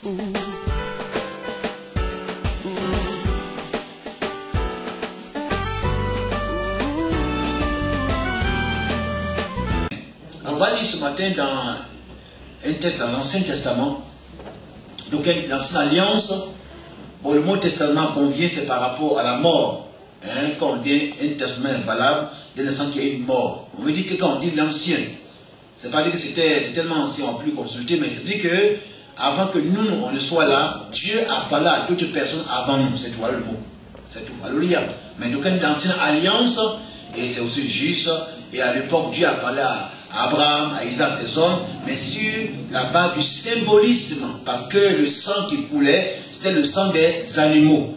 On va lire ce matin dans un texte dans l'Ancien Testament. Donc l'Ancienne Alliance, bon, le mot testament convient, c'est par rapport à la mort. Hein, quand on dit un testament est valable, dès l'instant qu'il y a une mort. On veut dire que quand on dit l'ancien, c'est pas dire que c'était tellement ancien, on a pu consulter, mais c'est dire que avant que nous, on ne soit là, Dieu a parlé à d'autres personnes avant nous. C'est tout, voilà le mot. C'est tout. Alléluia. Mais donc l'ancienne alliance, et c'est aussi juste, et à l'époque, Dieu a parlé à Abraham, à Isaac, ses hommes, mais sur la base du symbolisme, parce que le sang qui coulait, c'était le sang des animaux.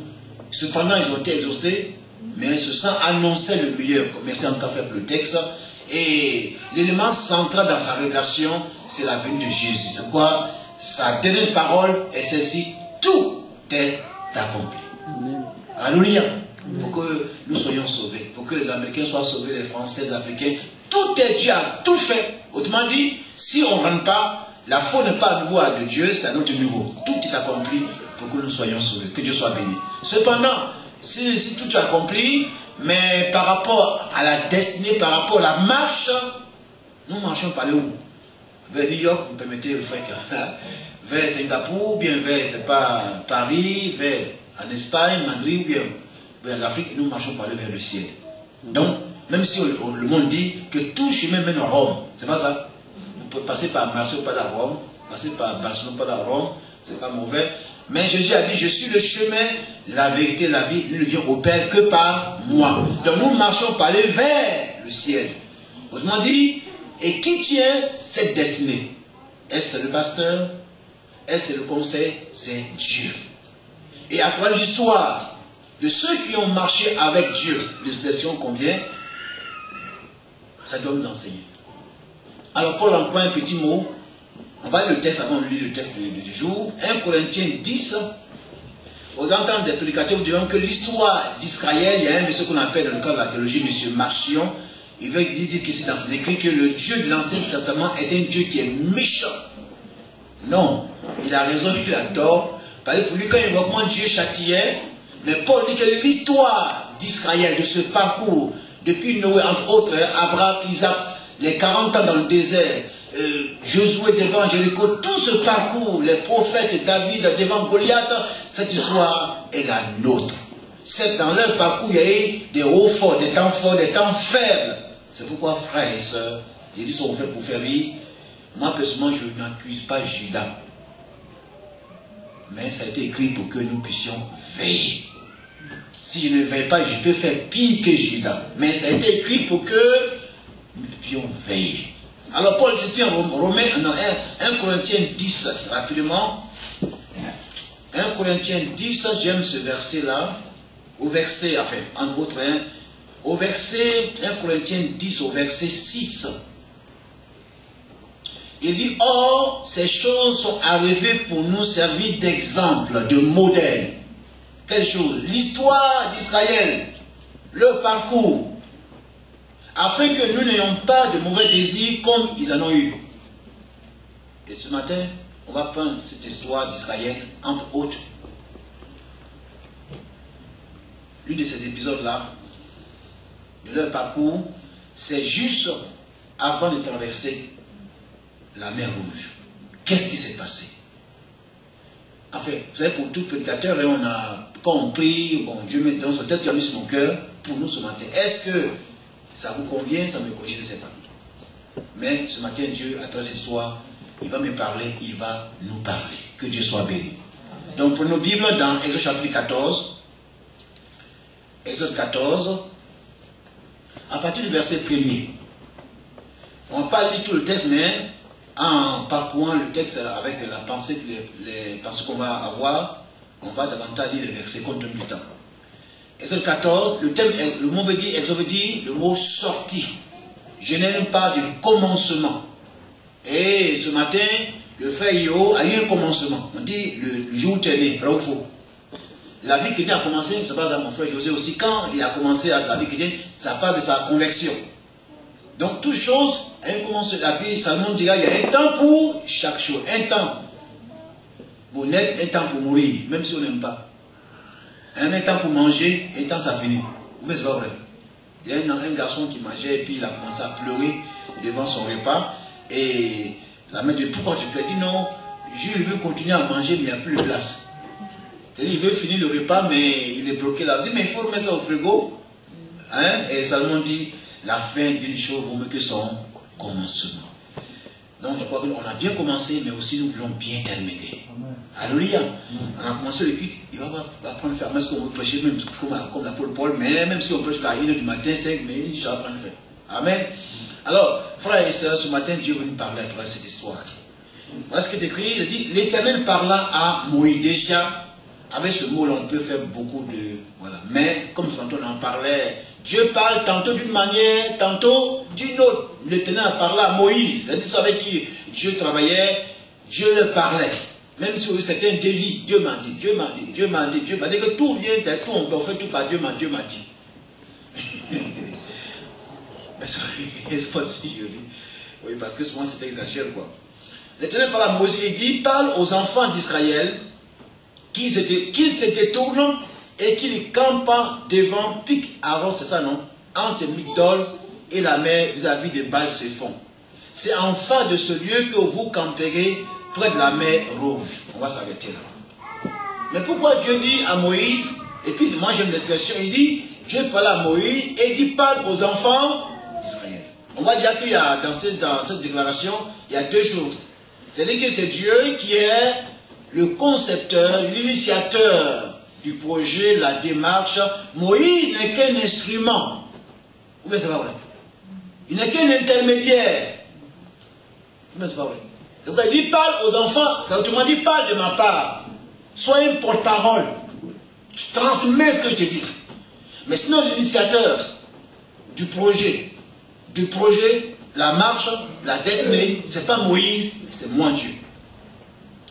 Cependant, ils ont été exhaustés, mais ce sang annonçait le meilleur. Merci encore faire le texte. Et l'élément central dans sa révélation, c'est la venue de Jésus. De quoi sa dernière parole est celle-ci: tout est accompli. Amen. Alléluia. Pour que nous soyons sauvés, pour que les Américains soient sauvés, les Français, les Africains, tout est Dieu a tout fait. Autrement dit, si on ne rentre pas, la faute n'est pas à nouveau de Dieu, c'est à notre niveau. Tout est accompli pour que nous soyons sauvés. Que Dieu soit béni. Cependant, si tout est accompli, mais par rapport à la destinée, par rapport à la marche, nous marchons par où? Vers New York, vous permettez le frère, vers Singapour, ou bien vers, c'est pas Paris, vers en Espagne, Madrid, ou bien vers l'Afrique, nous marchons par vers le ciel. Donc, même si le monde dit que tout chemin mène à Rome, c'est pas ça. Vous pouvez passer par Marseille, pas à Rome, passer par Barcelone, pas à Rome, c'est pas mauvais. Mais Jésus a dit: je suis le chemin, la vérité, la vie, il ne vient au Père que par moi. Donc nous marchons par aller vers le ciel. Autrement dit, et qui tient cette destinée? Est-ce le pasteur? Est-ce le conseil? C'est Dieu. Et à travers l'histoire de ceux qui ont marché avec Dieu, l'expression qu'on vient, ça doit nous enseigner. Alors Paul emploie un petit mot. On va lire le texte avant de lire le texte du jour. 1 Corinthiens 10. Aux ententes des prédicateurs, vous direz que l'histoire d'Israël, il y a un monsieur qu'on appelle dans le cadre de la théologie, M. Marcion. Il veut dire qu'ici dans ses écrits que le Dieu de l'Ancien Testament est un Dieu qui est méchant. Non, il a raison, il a tort. Parce que pour lui, quand il voit comment Dieu châtiait, mais Paul dit que l'histoire d'Israël, de ce parcours, depuis Noé, entre autres, Abraham, Isaac, les 40 ans dans le désert, Josué devant Jéricho, tout ce parcours, les prophètes, David devant Goliath, cette histoire est la nôtre. C'est dans leur parcours, il y a eu des hauts forts, des temps faibles. C'est pourquoi, frères et sœurs, j'ai dit son frère pour faire rire. Moi, personnellement, je n'accuse pas Judas. Mais ça a été écrit pour que nous puissions veiller. Si je ne veille pas, je peux faire pire que Judas. Mais ça a été écrit pour que nous puissions veiller. Alors Paul se tient en Romains, non, 1 Corinthiens 10, rapidement. 1 Corinthiens 10, j'aime ce verset-là. Au verset, enfin, en autre, au verset 1 Corinthiens 10, au verset 6. Il dit: or, ces choses sont arrivées pour nous servir d'exemple, de modèle. Quelle chose? L'histoire d'Israël, leur parcours, afin que nous n'ayons pas de mauvais désirs comme ils en ont eu. Et ce matin, on va prendre cette histoire d'Israël, entre autres. L'un de ces épisodes-là, de leur parcours, c'est juste avant de traverser la mer Rouge. Qu'est-ce qui s'est passé? Enfin, vous savez, pour tout prédicateur, quand on prie, bon, Dieu met dans son texte qu'il a mis sur mon cœur, pour nous ce matin. Est-ce que ça vous convient? Ça me convient, je ne sais pas. Mais ce matin, Dieu, à travers cette histoire, il va me parler, il va nous parler. Que Dieu soit béni. Donc, prenons nos Bibles dans Exode chapitre 14. Exode 14, à partir du verset 1er. On ne va pas lire tout le texte, mais en parcourant le texte avec la pensée, les pensées qu'on va avoir, on va davantage lire les versets compte tenu du temps. Exode 14, le mot veut dire, Exode veut dire le mot sorti. Genèse parle du commencement. Et ce matin, le frère Io a eu un commencement. On dit le jour où tu es né, là où il faut. La vie chrétienne a commencé, je pense à mon frère José aussi, quand il a commencé la vie chrétienne, ça parle de sa conversion. Donc, toute chose a un commencement. La vie, ça nous dira, il y a un temps pour chaque chose, un temps. Bon, net, un temps pour mourir, même si on n'aime pas. Un temps pour manger, un temps ça finit. Mais c'est pas vrai. Il y a un garçon qui mangeait et puis il a commencé à pleurer devant son repas. Et la mère dit, pourquoi tu pleures? Il dit non, Jules veut continuer à manger, mais il n'y a plus de place. C'est-à-dire, il veut finir le repas, mais il est bloqué là. Il dit, mais il faut remettre ça au frigo. Hein? Et Salomon dit, la fin d'une chose vaut mieux que son commencement. Donc je crois qu'on a bien commencé, mais aussi nous voulons bien terminer. Alléluia. On a commencé le culte, il va apprendre à faire. Est-ce qu'on veut prêcher même comme l'apôtre Paul, mais même si on prêche qu'à 1h du matin, 5 minutes, je vais apprendre à faire. Amen. Alors, frères et sœurs, ce matin, Dieu veut nous parler à travers cette histoire. Voilà ce qui est écrit, il dit, l'Éternel parla à Moïse. Déjà, avec ce mot-là, on peut faire beaucoup de... Voilà. Mais, comme tantôt on en parlait, Dieu parle tantôt d'une manière, tantôt d'une autre. L'Éternel a parlé à Moïse. C'est-à-dire avec qui Dieu travaillait, Dieu le parlait. Même si c'était un délit, Dieu m'a dit, Dieu m'a dit, Dieu m'a dit, Dieu m'a dit, que tout vient, tout, on fait tout par Dieu m'a dit. Mais c'est pas si joli. Oui, parce que souvent c'est exagéré, quoi. L'Éternel parle à Moïse et dit, parle aux enfants d'Israël qu'ils se détournent et qu'ils campent devant Pic Aaron, c'est ça, non? Entre Migdol et la mer vis-à-vis de Baal-Séphon. C'est en face de ce lieu que vous camperez près de la mer Rouge. On va s'arrêter là. Mais pourquoi Dieu dit à Moïse, et puis moi j'aime l'expression, il dit, Dieu parle à Moïse et dit, parle aux enfants d'Israël. On va dire qu'il y a dans cette déclaration, il y a deux choses. C'est-à-dire que c'est Dieu qui est le concepteur, l'initiateur du projet, la démarche. Moïse n'est qu'un instrument. Mais c'est pas vrai. Il n'est qu'un intermédiaire. Mais c'est pas vrai. Donc il dit, parle aux enfants, ça autrement dit, parle de ma part. Sois un porte-parole. Tu transmets ce que je dis. Mais sinon, l'initiateur du projet, la marche, la destinée, c'est pas Moïse, c'est moi Dieu.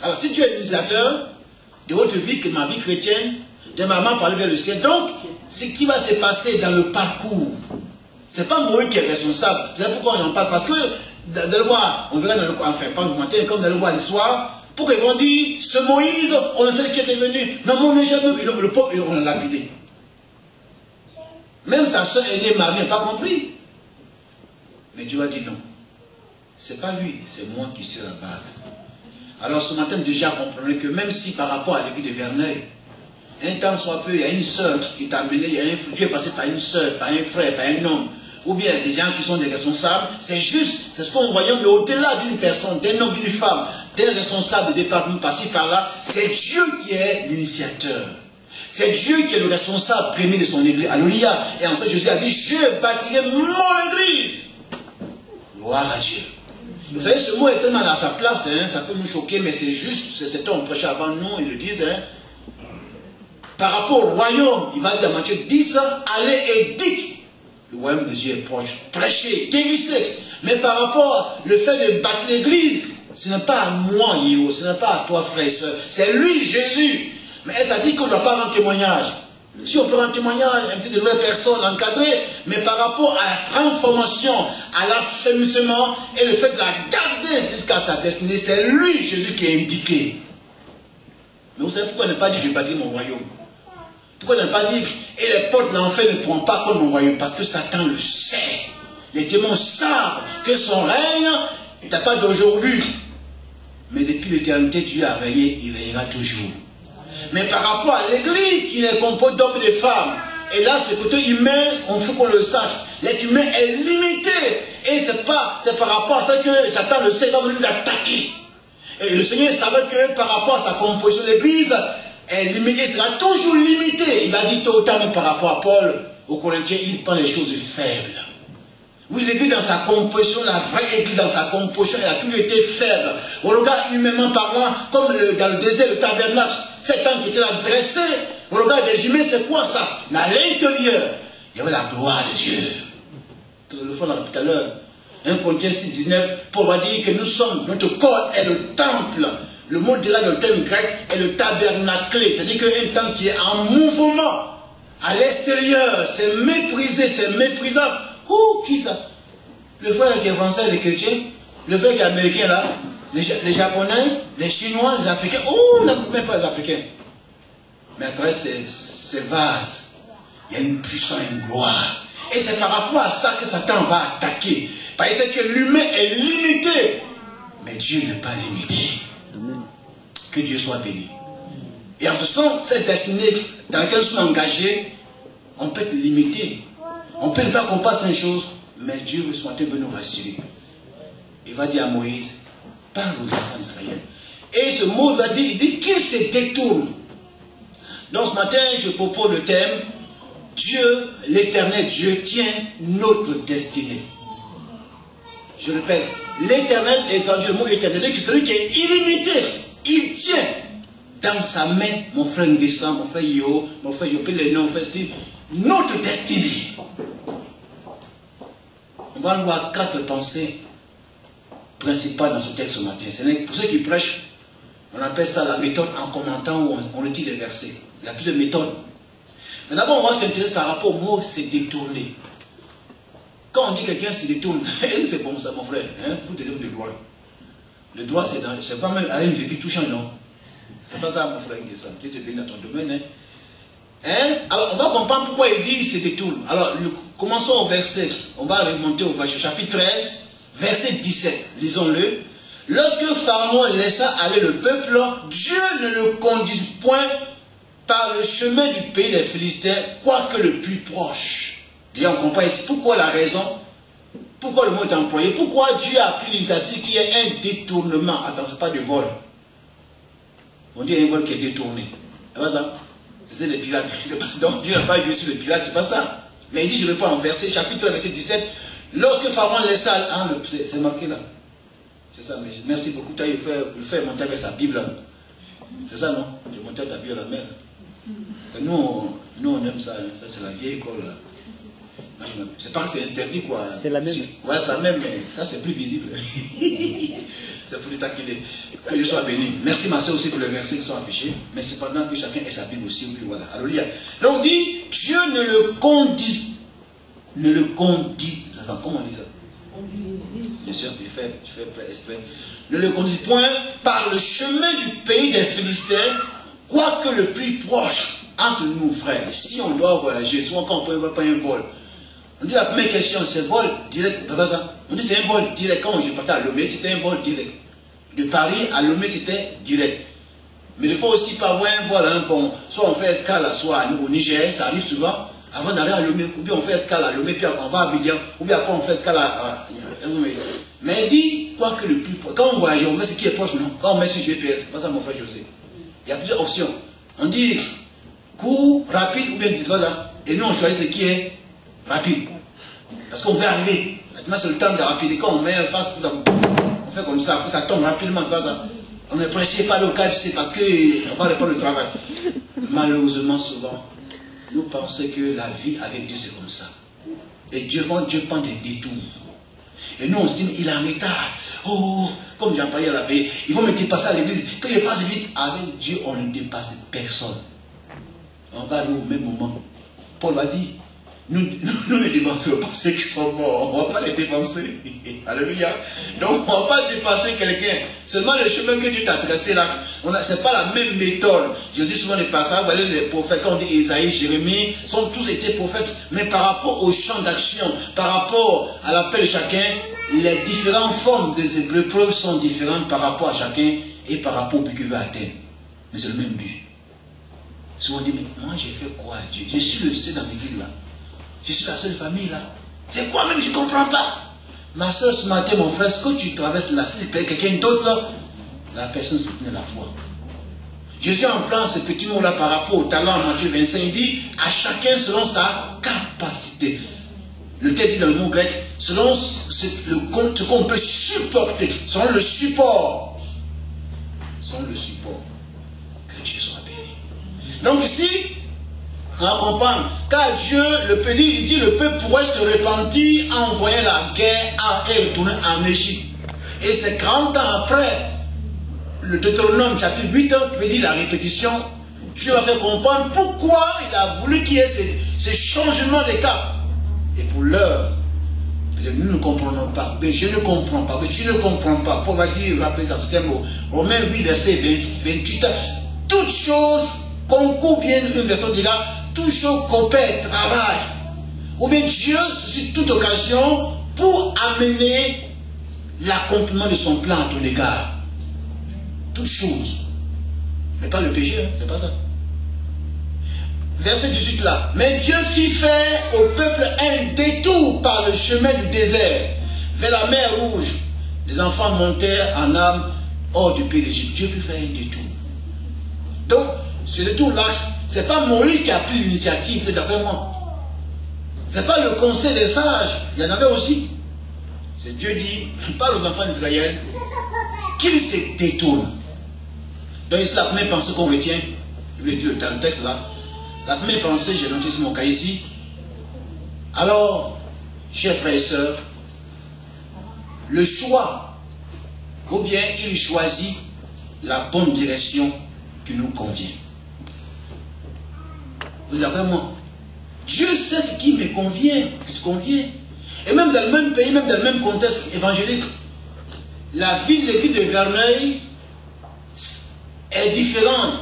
Alors si tu es l'initiateur de votre vie, que ma vie chrétienne, de ma main pour aller vers le ciel, donc ce qui va se passer dans le parcours, c'est pas Moïse qui est responsable. C'est pourquoi on en parle, parce que dans le roi, on verra dans le enfin pas le matin, comme dans le roi l'histoire, pour qu'ils vont dire, ce Moïse, on ne sait qui était venu. Non, mais on n'est jamais, le pauvre, on l'a lapidé. Même sa soeur aînée Marie n'a pas compris. Mais Dieu a dit non. C'est pas lui, c'est moi qui suis à la base. Alors ce matin, déjà, comprenez que même si par rapport à l'église de Verneuil, un temps soit peu, il y a une soeur qui t'a amené, Dieu est passé par une soeur, par un frère, par un homme, ou bien des gens qui sont des responsables, c'est juste, c'est ce qu'on voyait, mais au-delà d'une personne, d'un homme, d'une femme, d'un responsable de département par-ci, par-là, c'est Dieu qui est l'initiateur. C'est Dieu qui est le responsable premier de son église. Alléluia. Et en ça, Jésus a dit, je bâtirai mon église. Gloire à Dieu. Vous savez, ce mot est tellement à sa place, hein, ça peut nous choquer, mais c'est juste, c'est on prêchait avant nous, ils le disent, hein. Par rapport au royaume, il va dire dans Matthieu 10, allez et dites, le royaume de Dieu est proche, prêchez, guérissez. Mais par rapport au fait de battre l'église, ce n'est pas à moi, Yého, ce n'est pas à toi, frère et soeur, c'est lui, Jésus. Mais elle a dit qu'on ne doit pas rendre témoignage. Si on peut rendre témoignage, un petit de nouvelles personnes encadrées, mais par rapport à la transformation, à l'affermissement et le fait de la garder jusqu'à sa destinée, c'est lui, Jésus, qui est indiqué. Mais vous savez pourquoi on n'a pas dit je bâtirai mon royaume? Pourquoi on n'a pas dit et les portes de l'enfer ne pourront pas contre mon royaume? Parce que Satan le sait. Les démons savent que son règne n'est pas d'aujourd'hui. Mais depuis l'éternité, Dieu a régné, il régnera toujours. Mais par rapport à l'église qui est composée d'hommes et de femmes, et là, ce côté humain, on faut qu'on le sache. L'être humain est limité. Et c'est par rapport à ça que Satan le sait, il va venir nous attaquer. Et le Seigneur savait que par rapport à sa composition de l'église, elle sera toujours limitée. Il va dire tôt ou tard, même par rapport à Paul, aux Corinthiens, il prend les choses faibles. Oui, l'église dans sa composition, la vraie église dans sa composition, elle a toujours été faible. Au regard humainement parlant, comme dans le désert, le tabernacle, cet homme qui était là dressé, au regard des humains, c'est quoi ça? Mais à l'intérieur, il y avait la gloire de Dieu. Le fond, on l'a dit tout à l'heure. 1 Corinthiens 6, 19, Paul va dire que nous sommes, notre corps est le temple. Le mot de là, dans le terme grec, est le tabernaclé. C'est-à-dire qu'un temple qui est en mouvement. À l'extérieur, c'est méprisé, c'est méprisable. Qui ça? Le frère qui est français, le chrétien, le frère qui est américain là, Les Japonais, les Chinois, les Africains, oh, même pas les Africains. Mais à travers ces vases, il y a une puissance, une gloire. Et c'est par rapport à ça que Satan va attaquer. Parce que l'humain est limité. Mais Dieu n'est pas limité. Amen. Que Dieu soit béni. Et en ce sens, cette destinée dans laquelle nous sommes engagés, on peut être limité. On peut ne pas comprendre certaines choses, mais Dieu ce matin veut nous rassurer. Il va dire à Moïse, parle aux enfants d'Israël. Et ce mot va dire, il dit qu'il se détourne. Donc ce matin, je propose le thème, Dieu, l'éternel Dieu, tient notre destinée. Je répète, l'éternel, le mot éternel, c'est celui qui est illimité. Il tient dans sa main, mon frère Nguessan, mon frère Yo, mon frère Yopé, les noms, notre destinée. On va voir 4 pensées principales dans ce texte ce matin. Pour ceux qui prêchent, on appelle ça la méthode en commentant où on retire les versets. Il y a plusieurs méthodes. Mais d'abord, on va s'intéresser par rapport au mot se détourner. Quand on dit quelqu'un se détourne, c'est bon ça, mon frère. Hein, vous des hommes de droit. Le droit, c'est pas même avec une vie tout change, non? C'est pas ça, mon frère. Dieu te bénisse dans ton domaine. Hein? Alors, on va comprendre pourquoi il dit il se détourne. Alors, commençons au verset. On va remonter au chapitre 13, verset 17. Lisons-le. Lorsque Pharaon laissa aller le peuple, Dieu ne le conduit point par le chemin du pays des Philistins, quoique le plus proche. Déjà, on comprend ici pourquoi la raison, pourquoi le mot est employé, pourquoi Dieu a pris l'initiative qu'il y ait un détournement. Attention, pas de vol. On dit un vol qui est détourné. C'est pas ça? C'est les pirates. Donc Dieu n'a pas joué sur les pirates, c'est pas ça. Mais il dit, je reprends en verset, chapitre 13, verset 17. Lorsque Pharaon laissa, c'est marqué là. C'est ça, mais merci beaucoup. Tu as le faire monter avec sa Bible. C'est ça, non? Tu montes ta Bible à la mer. Nous, on aime ça. Ça, c'est la vieille école là. C'est pas que c'est interdit quoi. C'est la même. Ouais, c'est la même, mais ça c'est plus visible. C'est pour le taquiner. Que Dieu soit béni. Merci ma soeur aussi pour les versets qui sont affichés. Mais cependant que chacun ait sa Bible aussi. Puis voilà. Alléluia. Donc on dit, Dieu ne le conduit. Comment on dit ça? Bien sûr, je fais exprès. Ne le conduit point par le chemin du pays des Philistins, quoique le plus proche entre nous, frères. Si on doit voyager, souvent quand on ne peut pas un vol. On dit la première question, c'est vol direct, pas ça. On dit c'est un vol direct. Quand je partais à Lomé, c'était un vol direct. De Paris à Lomé, c'était direct. Mais il faut aussi pas avoir un vol, hein, bon, soit on fait escale à soit au Niger, ça arrive souvent, avant d'aller à Lomé, ou bien on fait escale à Lomé, puis on va à Abidjan, ou bien après on fait escale à Lomé. Mais il dit, quoi que le plus proche, quand on voyage, on met ce qui est proche, non? Quand on met sur GPS, c'est pas ça mon frère José. Il y a plusieurs options. On dit court, rapide ou bien ça. Et nous on choisit ce qui est rapide. Parce qu'on veut arriver. Maintenant c'est le temps de rapide. Quand on met un face, on fait comme ça, ça tombe rapidement, c'est pas ça. On est prêché par le cas, c'est parce qu'on va répondre le travail. Malheureusement souvent, nous pensons que la vie avec Dieu c'est comme ça. Et Dieu prend des détours. Et nous on se dit, il est en retard. Oh, comme j'ai employé la veille, il faut me dépasser à l'église. Que je fasse vite. Avec Dieu, on ne dépasse personne. On va aller au même moment. Paul a dit, nous ne dépensons pas ceux qui sont morts. On ne va pas les dépenser. Alléluia. Donc on ne va pas dépasser quelqu'un. Seulement le chemin que Dieu t'a tracé là, ce n'est pas la même méthode. Je dis souvent les passages, vous voyez les prophètes, quand on dit Isaïe, Jérémie, sont tous été prophètes, mais par rapport au champ d'action, par rapport à l'appel de chacun, les différentes formes des épreuves sont différentes par rapport à chacun et par rapport au but qu'il veut atteindre. Mais c'est le même but. Souvent on dit, mais moi j'ai fait quoi à Dieu? Je suis le seul dans l'église là. Je suis la seule famille là. C'est quoi même? Je ne comprends pas. Ma soeur, ce matin, mon frère, ce que tu traverses là, si c'est quelqu'un d'autre, la personne se tenait la foi. Jésus emploie ce petit mot là par rapport au talent en Matthieu 25, il dit à chacun selon sa capacité. Le texte dit dans le mot grec, selon ce qu'on peut supporter, selon le support. Selon le support. Que Dieu soit béni. Donc ici, on va comprendre, car Dieu, il dit le peuple pourrait se repentir en envoyant la guerre et retourner en Égypte. Et c'est 40 ans après, le Deutéronome chapitre 8, qui veut dire la répétition, Dieu va faire comprendre pourquoi il a voulu qu'il y ait ces changements de cap. Et pour l'heure, Nous ne comprenons pas. Mais je ne comprends pas. Mais tu ne comprends pas. Paul va dire, rappelez ça, c'est un mot. Romains 8, verset 28. Toute chose concourt bien, une version dira, toute chose coopère, travaille. Ou bien Dieu, sur toute occasion, pour amener l'accomplissement de son plan à ton égard. Toute chose. Mais pas le péché, hein, c'est pas ça. Verset 18 là. Mais Dieu fit faire au peuple un détour par le chemin du désert, vers la mer Rouge. Les enfants montèrent en âme hors du pays d'Égypte. Dieu fit faire un détour. Donc, ce détour-là, ce n'est pas Moïse qui a pris l'initiative, d'après moi. Ce n'est pas le conseil des sages. Il y en avait aussi. C'est Dieu dit, il parle aux enfants d'Israël, qu'ils se détournent. Donc, c'est la première pensée qu'on retient. Je vous l'ai dit dans le texte là. La première pensée, j'ai noté sur mon cas ici. Alors, chers frères et sœurs, le choix, ou bien il choisit la bonne direction qui nous convient. Vous êtes d'accord avec moi? Dieu sait ce qui me convient, ce qui te convient. Et même dans le même pays, même dans le même contexte évangélique, la ville, l'église de Verneuil est différente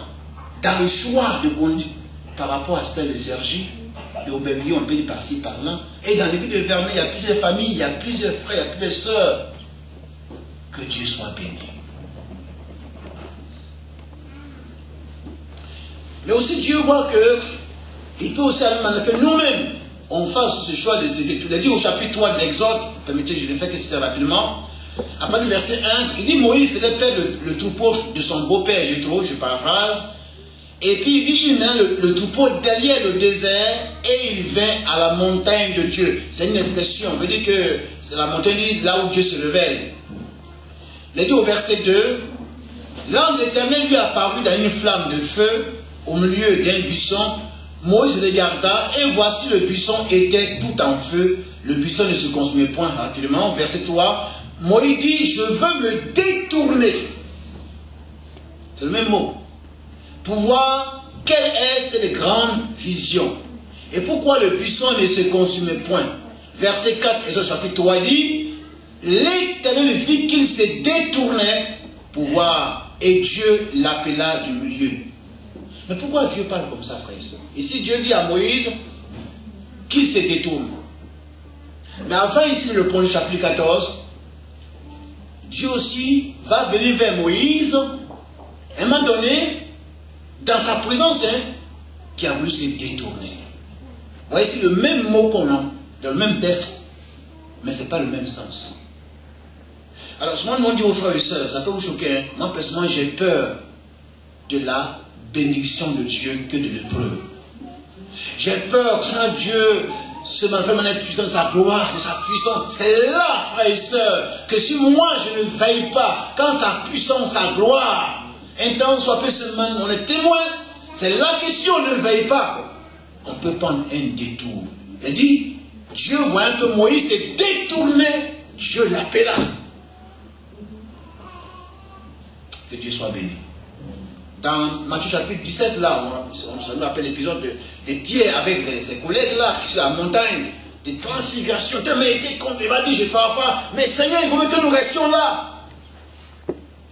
dans le choix de conduite par rapport à celle de Sergi, de Aubervilliers, on peut y par-ci, par-là. Et dans l'église de Verneuil, il y a plusieurs familles, il y a plusieurs frères, il y a plusieurs sœurs. Que Dieu soit béni. Mais aussi Dieu voit que il peut aussi aller que nous-mêmes, on fasse ce choix de ces détours. Il a dit au chapitre 3 de l'Exode, permettez, je l'ai fait que c'était rapidement. Après le verset 1, il dit Moïse faisait perdre le troupeau de son beau-père Jéthro, je paraphrase. Et puis il dit, il met le troupeau derrière le désert et il vint à la montagne de Dieu. C'est une expression, on veut dire que c'est la montagne là où Dieu se révèle. Il a dit au verset 2, l'ange de l'Éternel lui apparut dans une flamme de feu au milieu d'un buisson. Moïse regarda et voici le buisson était tout en feu. Le buisson ne se consumait point rapidement. Verset 3, Moïse dit, je veux me détourner. C'est le même mot. Pour voir quelle est cette grande vision. Et pourquoi le buisson ne se consumait point. Verset 4, Exode chapitre 3 dit, l'Éternel vit qu'il se détournait pour voir, et Dieu l'appela du milieu. Mais pourquoi Dieu parle comme ça, frère et soeur? Ici, Dieu dit à Moïse qu'il se détourne. Mais avant, ici, le premier chapitre 14, Dieu aussi va venir vers Moïse, et m'a donné, dans sa présence, qui a voulu se détourner. Vous voyez, c'est le même mot qu'on a dans le même texte, mais ce n'est pas le même sens. Alors, souvent, on dit aux frères et sœurs, ça peut vous choquer. Moi, personnellement, j'ai peur de la bénédiction de Dieu que de l'épreuve. J'ai peur quand Dieu se manifeste de manière puissante de sa gloire, de sa puissance. C'est là, frères et sœurs, que si moi je ne veille pas, quand sa puissance, sa gloire, intense soit peu seulement, on est témoin, c'est là que si on ne veille pas, on peut prendre un détour. Il dit, Dieu, voyant que Moïse s'est détourné, Dieu l'appela. Que Dieu soit béni. Dans Matthieu chapitre 17, là, on appelle l'épisode de Pierre avec ses collègues là, qui sont à la montagne, des transfigurations, tellement été compte, il m'a dit, j'ai parfois, mais Seigneur, il faut que nous restions là.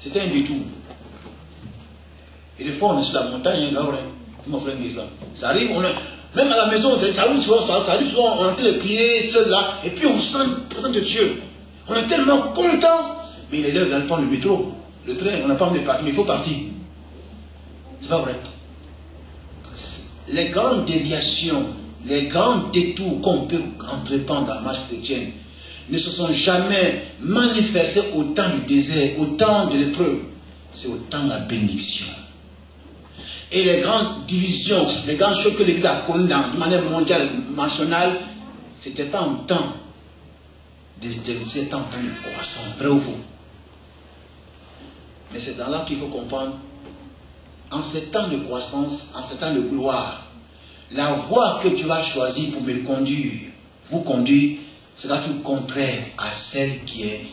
C'était un détour. Et des fois, on est sur la montagne, là, vrai. Mon frère dit ça. Ça arrive, même à la maison, ça arrive souvent, on est en train de prier, seul là, et puis on sent la présence de Dieu. On est tellement content, mais il est l'heure d'aller prendre le métro, le train, on n'a pas envie de partir, mais il faut partir. C'est pas vrai. Les grandes déviations, les grands détours qu'on peut entreprendre dans la marche chrétienne ne se sont jamais manifestés au temps du désert, au temps de l'épreuve. C'est au temps de la bénédiction. Et les grandes divisions, les grandes choses que l'Église a connues de manière mondiale, nationale, ce n'était pas en temps de stabilité, c'était en temps de croissance, vrai ou faux. Mais c'est dans là qu'il faut comprendre. En ces temps de croissance, en ces temps de gloire, la voie que tu as choisie pour me conduire, vous conduire, sera tout contraire à celle qui est.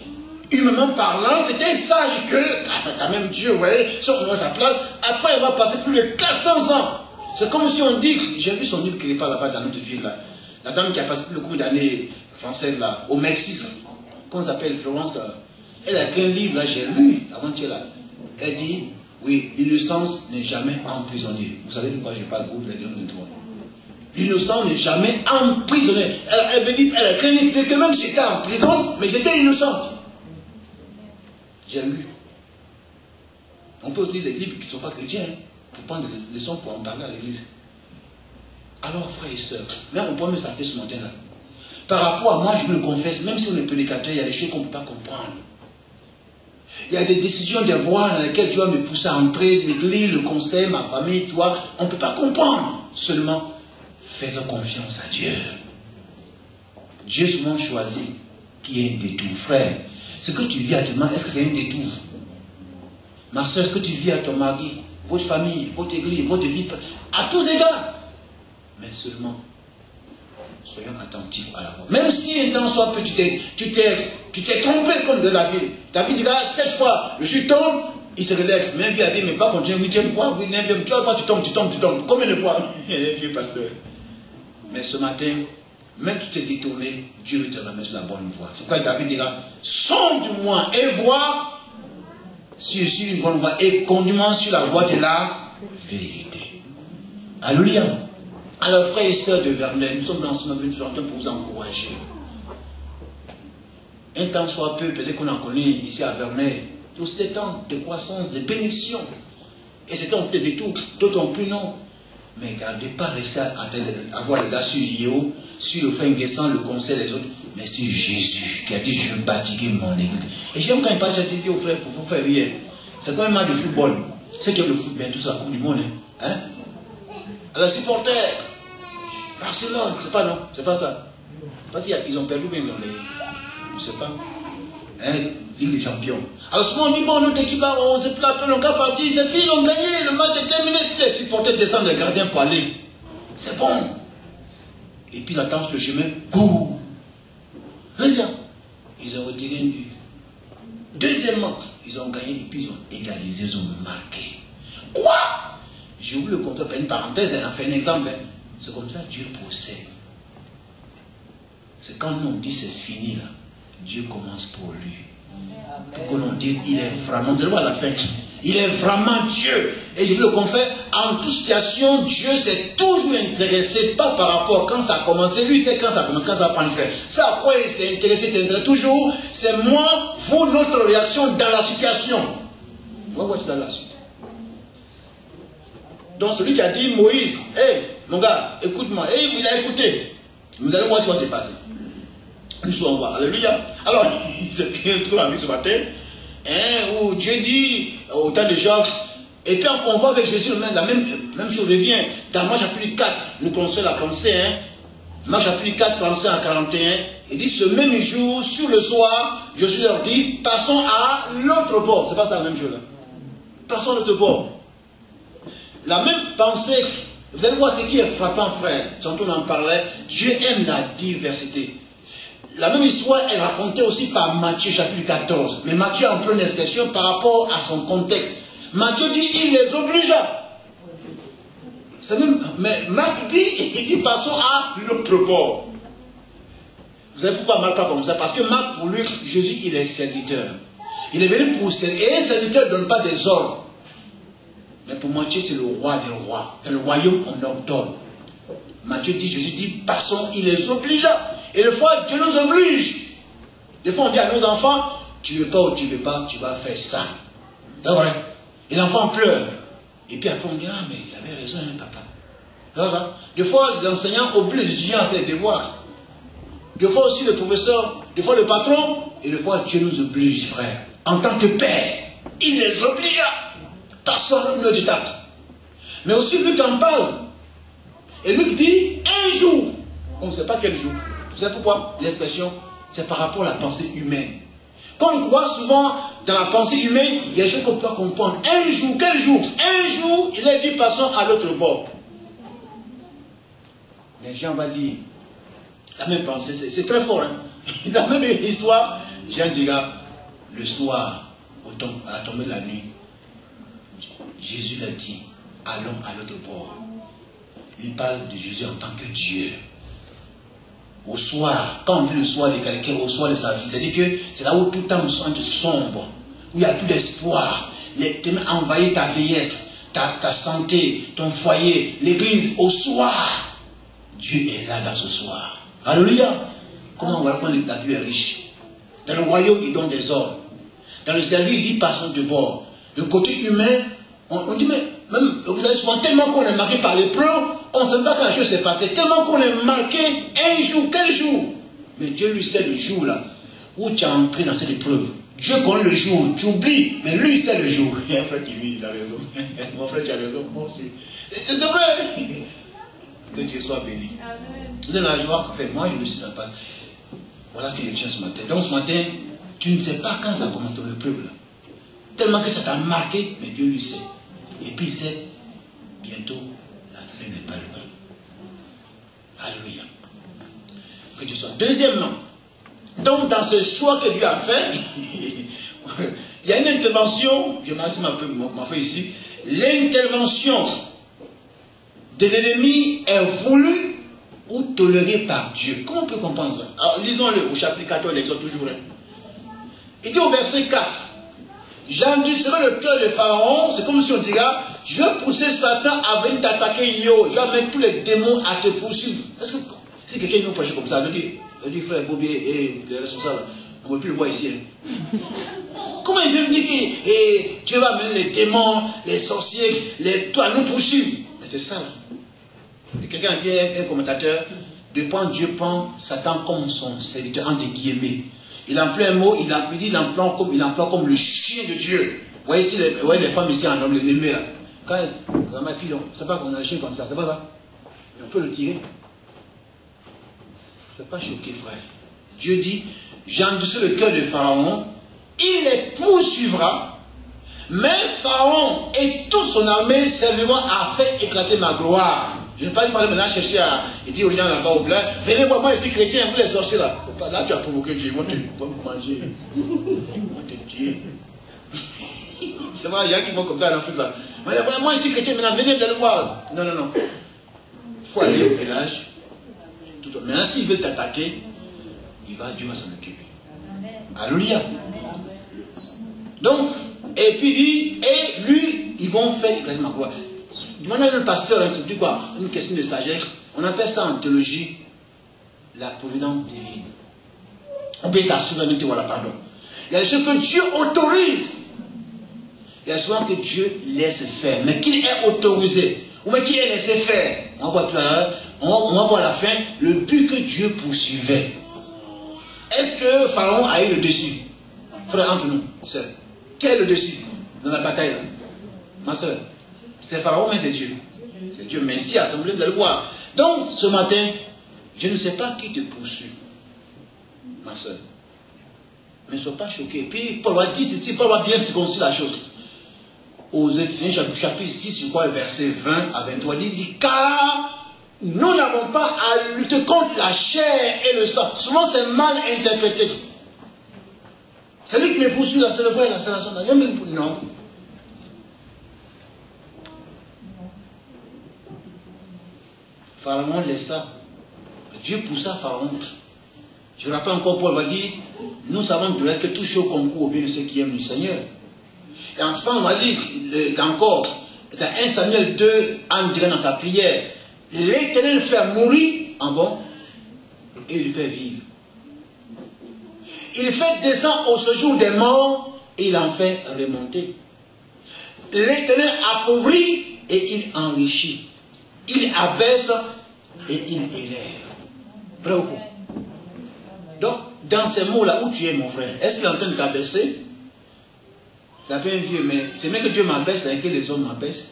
Humainement parlant, c'était un sage que, enfin, quand même Dieu, vous voyez, si on commence sa place, après il va passer plus de 400 ans. C'est comme si on dit, j'ai vu son livre qui n'est pas là-bas dans notre ville, là. La dame qui a passé plus de combien d'années, française là, au Mexique, comment s'appelle Florence, elle a écrit un livre là, j'ai lu avant-hier là. Elle dit, oui, l'innocence n'est jamais emprisonnée. Vous savez de quoi je parle, vous les deux de toi. L'innocent n'est jamais emprisonné. Elle veut dire, elle a écrit un livre que même si j'étais en prison, mais j'étais innocente. J'ai lu. On peut aussi lire les livres qui ne sont pas chrétiens, hein, pour prendre des leçons pour en parler à l'église. Alors, frères et sœurs, même on peut me s'arrêter ce matin-là. Par rapport à moi, je me le confesse, même si on est prédicateur, il y a des choses qu'on ne peut pas comprendre. Il y a des décisions, des voies dans lesquelles tu vas me pousser à entrer, l'église, le conseil, ma famille, toi, on ne peut pas comprendre. Seulement, faisons confiance à Dieu. Dieu souvent choisit qui est un détour. Frère, ce que tu vis actuellement, est-ce que c'est un détour? Ma soeur, ce que tu vis à ton mari, votre famille, votre église, votre vie, à tous égards. Mais seulement, soyons attentifs à la voix. Même si un temps soit peu, tu t'es trompé comme de David. David dira 7 fois, je suis tombé, il se relève. Même vie a dit, mais pas continuer 8e fois, 9e, tu vois pas, tu tombes. Combien de fois? Vieux pasteur. Mais ce matin, même tu t'es détourné, Dieu te ramène sur la bonne voie. C'est pourquoi David dira, sonde-moi et vois si je suis une bonne voie et conduis-moi sur la voie de la vérité. Alléluia. Alors, frères et sœurs de Vernet, nous sommes dans ce moment pour vous encourager. Un temps soit peu, peut-être qu'on en connaît ici à Vernet, il y a aussi des temps de croissance, de bénédiction. Et c'est temps de détour, d'autres ont plus non. Mais gardez pas rester à avoir les gars sur Yéo, sur le frère Nguessan, le conseil des autres, mais sur Jésus qui a dit je bâtirai mon église. Et j'aime quand il parle cette idée aux frères pour vous faire rire. C'est comme un match de football. Ceux qui aiment le foot, bien tout ça, la Coupe du Monde. Hein? Alors, supporters, Barcelone, c'est pas non, c'est pas ça. Parce qu'ils ont perdu, mais ils ont les. Je ne sais pas. Hein? Ligue des champions. Alors souvent on dit, bon, notre équipe, on se plaint, on n'a parti, c'est fini, on a gagné, le match est terminé, puis les supporters descendent les gardiens pour aller. C'est bon. Et puis ils attendent le chemin, bouh. Regarde, ils ont retiré un but. Deuxièmement, ils ont gagné et puis ils ont égalisé, ils ont marqué. Quoi? J'ai oublié le compteur, une parenthèse, on fait un exemple. Hein. C'est comme ça que Dieu procède. C'est quand nous on dit c'est fini là, Dieu commence pour lui. Pour que l'on dise il est vraiment, vous allez voir à la fin, il est vraiment Dieu. Et je vous le confesse, en toute situation, Dieu s'est toujours intéressé, pas par rapport à quand ça a commencé, lui c'est quand ça commence, quand ça va prendre fin. C'est à quoi il s'est intéressé, toujours, c'est moi, vous, notre réaction dans la situation. On va voir tout ça la suite. Donc celui qui a dit Moïse, hé, hey, mon gars, écoute-moi, et il a écouté. Vous allez voir ce qui va se passer. Nous sommes voir. Alléluia. Alors, c'est ce qu'on a vu ce matin, hein, où Dieu dit au temps de Job, et puis on voit avec Jésus la même chose revient. Dans Marc chapitre 4, nous connaissons la pensée, hein. Marc chapitre 4, 35 à 41, il dit ce même jour, sur le soir, Jésus leur dit, passons à l'autre bord. C'est pas ça la même chose là. Passons à l'autre bord. La même pensée, vous allez voir ce qui est frappant, frère. Tantôt on en parlait, Dieu aime la diversité. La même histoire est racontée aussi par Matthieu chapitre 14. Mais Matthieu emploie une expression par rapport à son contexte. Matthieu dit, il les obligea. C'est même, mais Marc dit, il dit, passons à l'autre bord. Vous savez pourquoi Marc parle comme ça? Parce que Marc, pour lui, Jésus, il est serviteur. Il est venu pour servir. Et un serviteur ne donne pas des ordres. Mais pour Matthieu, c'est le roi des rois. Dans le royaume, on ordonne. Matthieu dit, Jésus dit, passons, il les obligea. Et des fois, Dieu nous oblige. Des fois, on dit à nos enfants, tu ne veux pas ou tu ne veux pas, tu vas faire ça. C'est vrai. Et l'enfant pleure. Et puis après, on dit, ah, mais il avait raison, hein, papa. C'est ça. Des fois, les enseignants obligent les étudiants à faire des devoirs. Des fois aussi, le professeur, des fois le patron, et des fois, Dieu nous oblige, frère. En tant que père, il les obligea. Passons à une autre étape. Mais aussi, Luc en parle. Et Luc dit, un jour, on ne sait pas quel jour. Vous savez pourquoi? L'expression, c'est par rapport à la pensée humaine. Quand on croit souvent dans la pensée humaine, il y a des choses qu'on peut comprendre. Un jour, quel jour? Un jour, il est dit, passons à l'autre bord. Les gens vont dire, la même pensée, c'est très fort. Hein? La même histoire, Jean dira, le soir, à la tombée de la nuit, Jésus l'a dit, allons à l'autre bord. Il parle de Jésus en tant que Dieu. au soir, quand on dit le soir de quelqu'un, au soir de sa vie, c'est-à-dire que c'est là où tout temps est sombre, où il n'y a plus d'espoir, tu envahis ta vieillesse, ta santé, ton foyer, l'église, au soir. Dieu est là dans ce soir. Alléluia. Comment on voit quand la Bible est riche? Dans le royaume, il donne des ordres. Dans le service, il dit passons de bord. Le côté humain, on dit, mais même, vous savez, souvent, tellement qu'on est marqué par les plans, on ne sait pas quand la chose s'est passée. Tellement qu'on est marqué un jour, quel jour? Mais Dieu lui sait le jour là, où tu es entré dans cette épreuve. Dieu connaît le jour, tu oublies, mais lui sait le jour. Il y a un frère qui dit, il a raison. Mon frère, tu as raison, moi aussi. C'est vrai. Que Dieu soit béni. Amen. Vous avez la joie, enfin, moi je ne le suis pas. Voilà que je tiens ce matin. Donc ce matin, tu ne sais pas quand ça commence ton épreuve là. Tellement que ça t'a marqué, mais Dieu lui sait. Et puis il sait, bientôt, la fin n'est pas loin. Alléluia. Que Dieu soit. Deuxièmement, donc dans ce choix que Dieu a fait, il y a une intervention, je m'assume un peu ma fait ici, l'intervention de l'ennemi est voulue ou tolérée par Dieu. Comment on peut comprendre ça? Alors lisons-le au chapitre 14, l'exode toujours. Il dit au verset 4, j'endurcirai le cœur de Pharaon, c'est comme si on dirait, je vais pousser Satan à venir t'attaquer, yo, je vais mettre tous les démons à te poursuivre. Est-ce que si quelqu'un nous prêche comme ça, je dis frère Bobby et les responsables, on ne peut plus le voir ici. Hein. Comment il vient me dire que Dieu va amener les démons, les sorciers, toi nous poursuivre? Mais c'est ça. Quelqu'un a dit, un commentateur, de prendre Dieu prend Satan comme son serviteur entre guillemets. Il emploie un mot, il emploie comme le chien de Dieu. Vous voyez ici les femmes ici en homme, les là. Quand on a un pilon, c'est pas qu'on a un chien comme ça, c'est pas ça. Et on peut le tirer. Je ne suis pas choqué, frère. Dieu dit, j'endurcirai le cœur de Pharaon, il les poursuivra, mais Pharaon et toute son armée serviront à faire éclater ma gloire. Je ne vais pas lui maintenant chercher à dire aux gens là-bas au blanc, venez voir moi ici chrétien, vous les sorciers là. Là tu as provoqué Dieu, ils vont te manger, ils vont te tuer. C'est vrai, il y a qui vont comme ça à l'Afrique là. Moi ici chrétien, maintenant venez le voir. Non, non, non. Il faut aller au village. Maintenant s'ils veulent t'attaquer, Dieu va s'en occuper. Alléluia. Donc, et puis il dit, et lui, ils vont faire éclater ma gloire. Demandez le pasteur, hein, c'est quoi? Une question de sagesse. On appelle ça en théologie la providence divine. On peut ça souveraineté, voilà, pardon. Il y a des choses que Dieu autorise. Il y a souvent que Dieu laisse faire. Mais qu'il est autorisé, ou bien qu'il est laissé faire. On va voir tout à l'heure, on va voir à la fin le but que Dieu poursuivait. Est-ce que Pharaon a eu le dessus? Frère, entre nous, quel est le dessus dans la bataille là? Ma soeur, c'est Pharaon, mais c'est Dieu. C'est Dieu. Mais ici, assemblée, vous allez voir. Donc, ce matin, je ne sais pas qui te poursuit, ma soeur. Mais ne sois pas choqué. Puis, Paul va dire ceci, Paul va bien circoncire la chose. Aux Éphésiens, chapitre 6, je crois, verset 20 à 23, il dit, car nous n'avons pas à lutter contre la chair et le sang. Souvent, c'est mal interprété. C'est lui qui me poursuit là, c'est le frère là, c'est la soeur là. Non. Pharaon laissa. Dieu poussa Pharaon. Je rappelle encore, Paul va dire, nous savons de l'être que tout chaud concourt au bien de ceux qui aiment le Seigneur. Et ensemble, on va dire encore, dans 1 Samuel 2, Anne dirait dans sa prière, l'Éternel fait mourir en bon et il fait vivre. Il fait descendre au séjour des morts et il en fait remonter. L'Éternel appauvrit et il enrichit. Il abaisse et il élève. Vrai ou faux? Donc, dans ces mots-là, où tu es, mon frère, est-ce qu'il est en train de t'abaisser? Tu as bien vieux, mais c'est même que Dieu m'abaisse et que les hommes m'abaissent.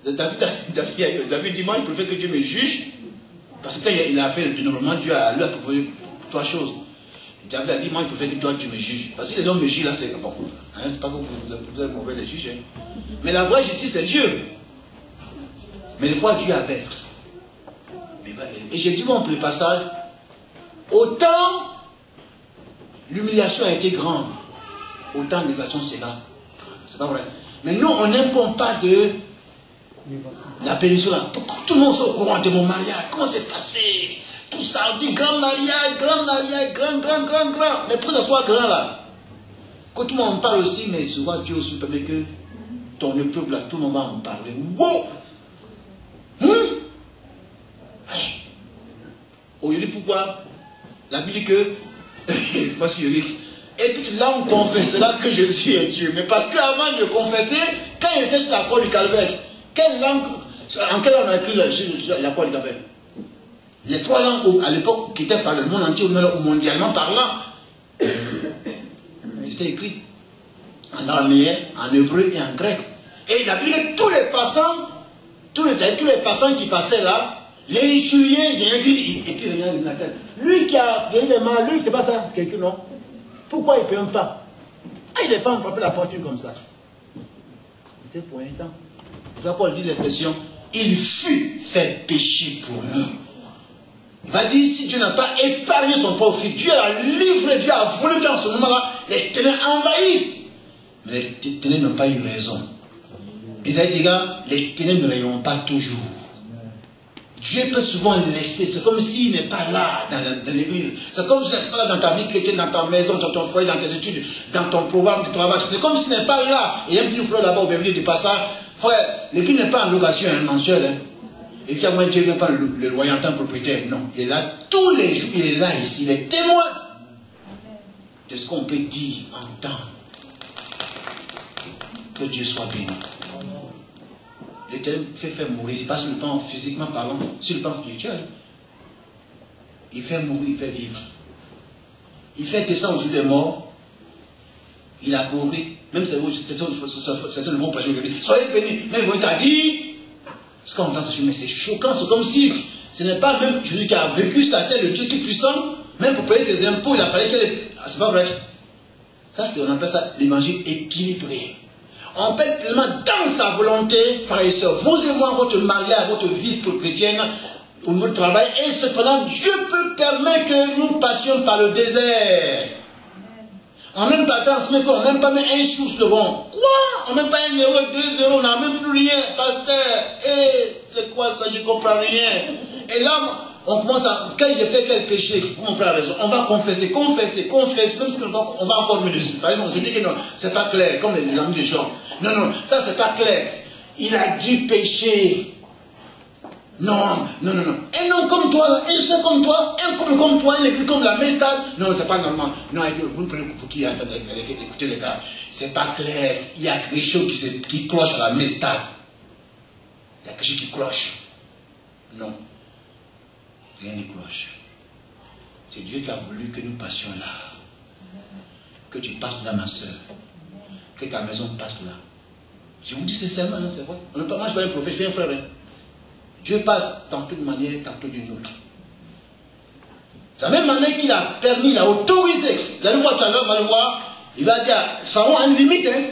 David dit, moi, je préfère que Dieu me juge, parce que quand il a fait le dénombrement, Dieu lui a proposé trois choses. Et David a dit, moi, je préfère que toi, tu me juges. Parce que les hommes me jugent, là, c'est bon. Hein, c'est pas que vous êtes mauvais les juges. Hein. Mais la vraie justice, c'est Dieu. Mais des fois, Dieu abaisse. Et j'ai dit, bon, pour le passage, autant l'humiliation a été grande, autant l'humiliation sera. C'est pas vrai. Mais nous, on n'aime qu'on parle de la péninsule là. Tout le monde soit au courant de mon mariage. Comment c'est passé? tout ça, on dit grand mariage, grand. Mais pour que ça soit grand là, quand tout le monde en parle aussi, mais souvent Dieu aussi permet que ton peuple là, tout le monde va en parler. Wow! Aujourd'hui, pourquoi? La Bible dit que, c'est pas ce qu'il dit, et toute langue confessera que Jésus est Dieu. Mais parce qu'avant de confesser, quand il était sur la croix du calvaire, quelle langue, en quelle langue on a écrit la croix du calvaire? Les trois langues à l'époque qui étaient par le monde entier ou mondialement parlant, c'était écrit en araméen, en hébreu et en grec. Et il a dit que tous les passants qui passaient là, les injuriés, et puis rien de la tête. Lui qui a gagné les mains, lui, c'est pas ça, c'est quelqu'un, non? Pourquoi il ne peut même pas? Et les femmes frappaient la poitrine comme ça. C'est pour un temps. Pourquoi Paul dit l'expression, il fut fait péché pour nous. Il va dire, si Dieu n'a pas épargné son pauvre fils, Dieu a livré, Dieu a voulu qu'en ce moment-là, les ténèbres envahissent. Mais les ténèbres n'ont pas eu raison. Isaïe dit, les ténèbres ne rayonnent pas toujours. Dieu peut souvent laisser, c'est comme s'il n'est pas là dans l'église. C'est comme s'il n'est pas là dans ta vie chrétienne, dans ta maison, dans ton foyer, dans tes études, dans ton programme de travail. C'est comme s'il n'est pas là. Et il y a un petit frère là-bas au Bévrier, il dit pas ça. Frère, l'église n'est pas en location mensuelle. Et puis, moi, Dieu ne vient pas le loyer en tant que propriétaire. Non, il est là tous les jours. Il est là ici. Il est témoin de ce qu'on peut dire, entendre. Que Dieu soit béni. L'Éternel fait faire mourir, pas sur le plan physiquement parlant, sur le plan spirituel. Il fait mourir, il fait vivre. Il fait descendre au jour des morts. Il a appauvri. Même certains vont prêcher aujourd'hui. Soyez bénis. Même vous a dit. Parce qu'on entend ça, mais c'est choquant. C'est comme si ce n'est pas même Jésus qui a vécu sur la terre, le Dieu tout-puissant. Même pour payer ses impôts, il a fallu qu'elle. C'est pas vrai. Ça, on appelle ça l'évangile équilibré. On peut être pleinement dans sa volonté, frères et sœurs. Vous et moi, votre mariage, votre vie pour chrétienne, au niveau du travail, et cependant, Dieu peut permettre que nous passions par le désert. En même pas temps, on n'a même pas mis un sou de bon. Quoi? On n'a même pas 1 euro, 2 euros, on n'a même plus rien, pasteur. C'est quoi ça? Je ne comprends rien. Et là, on commence à, quand j'ai fait quel péché, mon frère a raison, on va confesser, même si on va encore venir dessus. Par exemple, on se dit que non, c'est pas clair, comme les amis de Jean. Non, ça c'est pas clair. Il a dû pécher. Non. Un homme comme toi, un chef comme toi, un couple comme toi, une église comme la Mestade. Non, c'est pas normal. Non, vous ne prenez pour qui écoutez les gars. C'est pas clair. Il y a quelque chose qui cloche à la Mestade. Il y a quelque chose qui cloche. Non. Rien ne cloche. C'est Dieu qui a voulu que nous passions là. Que tu passes là, ma soeur. Que ta maison passe là. Je vous dis sincèrement, c'est vrai. On ne peut pas, moi je suis pas un prophète, je suis un frère. Hein. Dieu passe tantôt d'une manière, tantôt d'une autre. De la même manière qu'il a permis, il a autorisé. Vous allez voir tout à l'heure, on va le voir. Il va dire, Pharaon a une limite. Hein.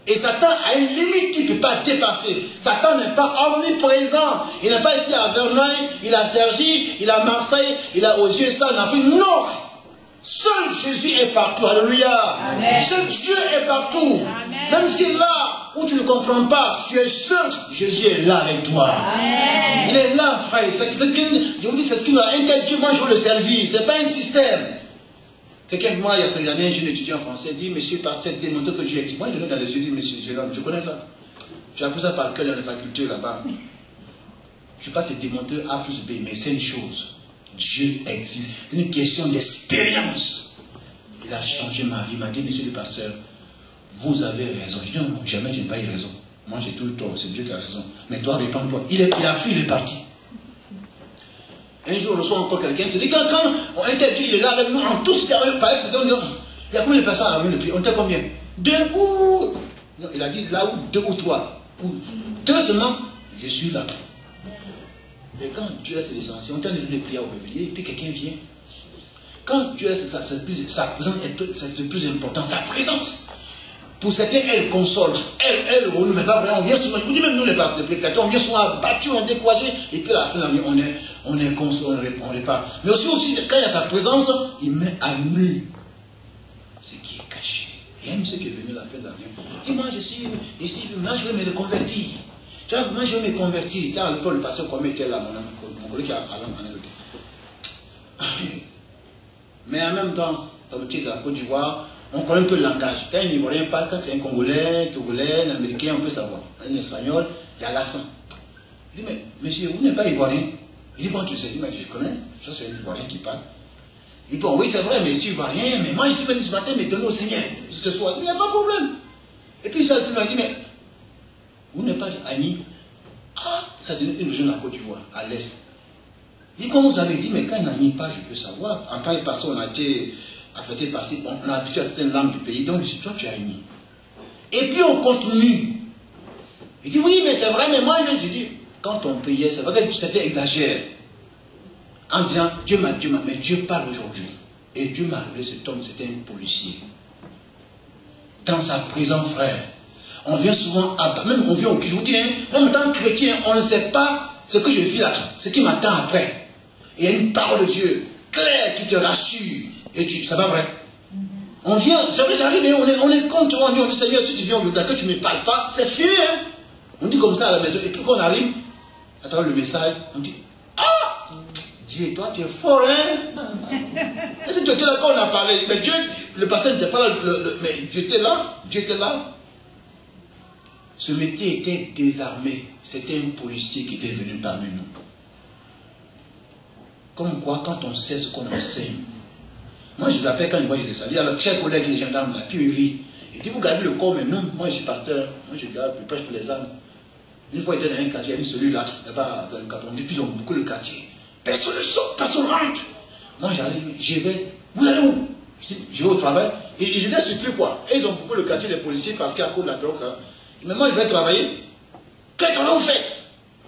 Et Satan a une limite qu'il ne peut pas dépasser. Satan n'est pas omniprésent. Il n'est pas ici à Verneuil, il a Cergy, il a Marseille, il a aux yeux ça, en Afrique. Non! Seul Jésus est partout. Alléluia. Amen. Seul Dieu est partout. Amen. Même si là où tu ne comprends pas, tu es seul, Jésus est là avec toi. Amen. Il est là, frère. C'est ce qu'il a interdit. Moi, je veux le servir. Ce n'est pas un système. Quelqu'un de moi, il y a quelques années, un jeune étudiant français dit, monsieur pasteur, démontre que Dieu existe. Moi, je regarde dans les yeux, dit, monsieur Jérôme, je connais ça. Tu as appris ça par cœur dans les facultés là-bas. Je ne vais pas te démontrer A plus B, mais c'est une chose. Dieu existe. C'est une question d'expérience. Il a changé ma vie. Il m'a dit, monsieur le pasteur, vous avez raison. Je dis, non, jamais je n'ai pas eu raison. Moi, j'ai tout le tort. C'est Dieu qui a raison. Mais toi, répands-toi. Il a fui, il est parti. Un jour, on reçoit encore quelqu'un. Il dit, quand on interdit, il est là avec nous, en tous, il y a combien de personnes à la réunion de prière? On était combien? 2 ou... Non, il a dit, là où 2 ou 3. 2 seulement, je suis là. Et quand Dieu est l'essentiel, on t'a donné une prière au réveillé, et puis quelqu'un vient. Quand Dieu est sa présence c'est le plus important, sa présence. Pour certains, elle console, elle renouvelle pas vraiment. On vient souvent, je vous dis même nous les pasteurs, les prédicateurs, on vient souvent abattus, on est découragé, et puis à la fin de la nuit, on est consolé, on répare. Mais aussi, quand il y a sa présence, il met à nu ce qui est caché. Il y a un monsieur qui est venu à la fin de la nuit. Il dit, moi je suis ici, moi je veux me reconvertir. Moi je veux me convertir. Le pasteur comme était là, mon collègue qui a parlé en Angleterre. Mais en même temps, comme tu es de la Côte d'Ivoire, on connaît un peu le langage. Quand un Ivoirien parle, quand c'est un Congolais, un Togolais, un Américain, on peut savoir. Un Espagnol, il y a l'accent. Je dis, mais monsieur, vous n'êtes pas Ivoirien? Il dit, bon, tu sais, il dit, mais je connais, ça c'est un Ivoirien qui parle. Il dit, bon, oui, c'est vrai, mais je suis Ivoirien, mais moi je suis venu ce matin, mais donne au Seigneur, ce soir. Il n'y a pas de problème. Et puis ça, il m'a dit, mais vous n'êtes pas Agni? Ah, ça donne une région de la Côte d'Ivoire, à l'est. Il dit, comme vous avez dit, mais quand il n'y a pas, je peux savoir. En temps passé, on a été affecté par on a habitué à certaines langues du pays, donc je dis, toi tu as Agni. Et puis on continue. Il dit, oui, mais c'est vrai, mais moi, je dis, quand on priait, c'est vrai que c'était exagère. En disant, Dieu m'a, mais Dieu parle aujourd'hui. Et Dieu m'a révélé cet homme, c'était un policier. Dans sa prison, frère. On vient souvent, même on vient au je vous dis, même en tant que chrétien, on ne sait pas ce que je vis là, ce qui m'attend après. Il y a une parole de Dieu claire qui te rassure. Et ça va vrai. On vient, c'est vrai, ça arrive, on est contre, on dit, Seigneur, si tu viens au-delà, que tu ne me parles pas, c'est fini. Hein? On dit comme ça à la maison. Et puis quand on arrive, à travers le message, on dit, ah, Dieu, toi, tu es fort, hein? Est-ce que tu étais là quand on a parlé? Mais Dieu, le pasteur n'était pas là, mais Dieu était là, Dieu était là. Ce métier était désarmé. C'était un policier qui était venu parmi nous. Comme quoi, quand on sait ce qu'on enseigne. Moi, je les appelle quand ils voient, je les salue. Alors, chers collègues, les gendarmes, là, puis ils rient. Et puis, vous gardez le corps, mais non, moi, je suis pasteur. Moi, je garde, je prêche pour les âmes. Une fois, il est dans un quartier, il y a une cellule là, là-bas, dans le quartier. On dit, puis ils ont beaucoup le quartier. Personne ne sort, personne ne rentre. Moi, j'arrive, je vais. Vous allez où? Je vais au travail. Et ils étaient surpris, quoi. Et ils ont beaucoup le quartier des policiers parce qu'il y a cause de la drogue. Hein. Mais moi, je vais travailler. Quel travail vous faites?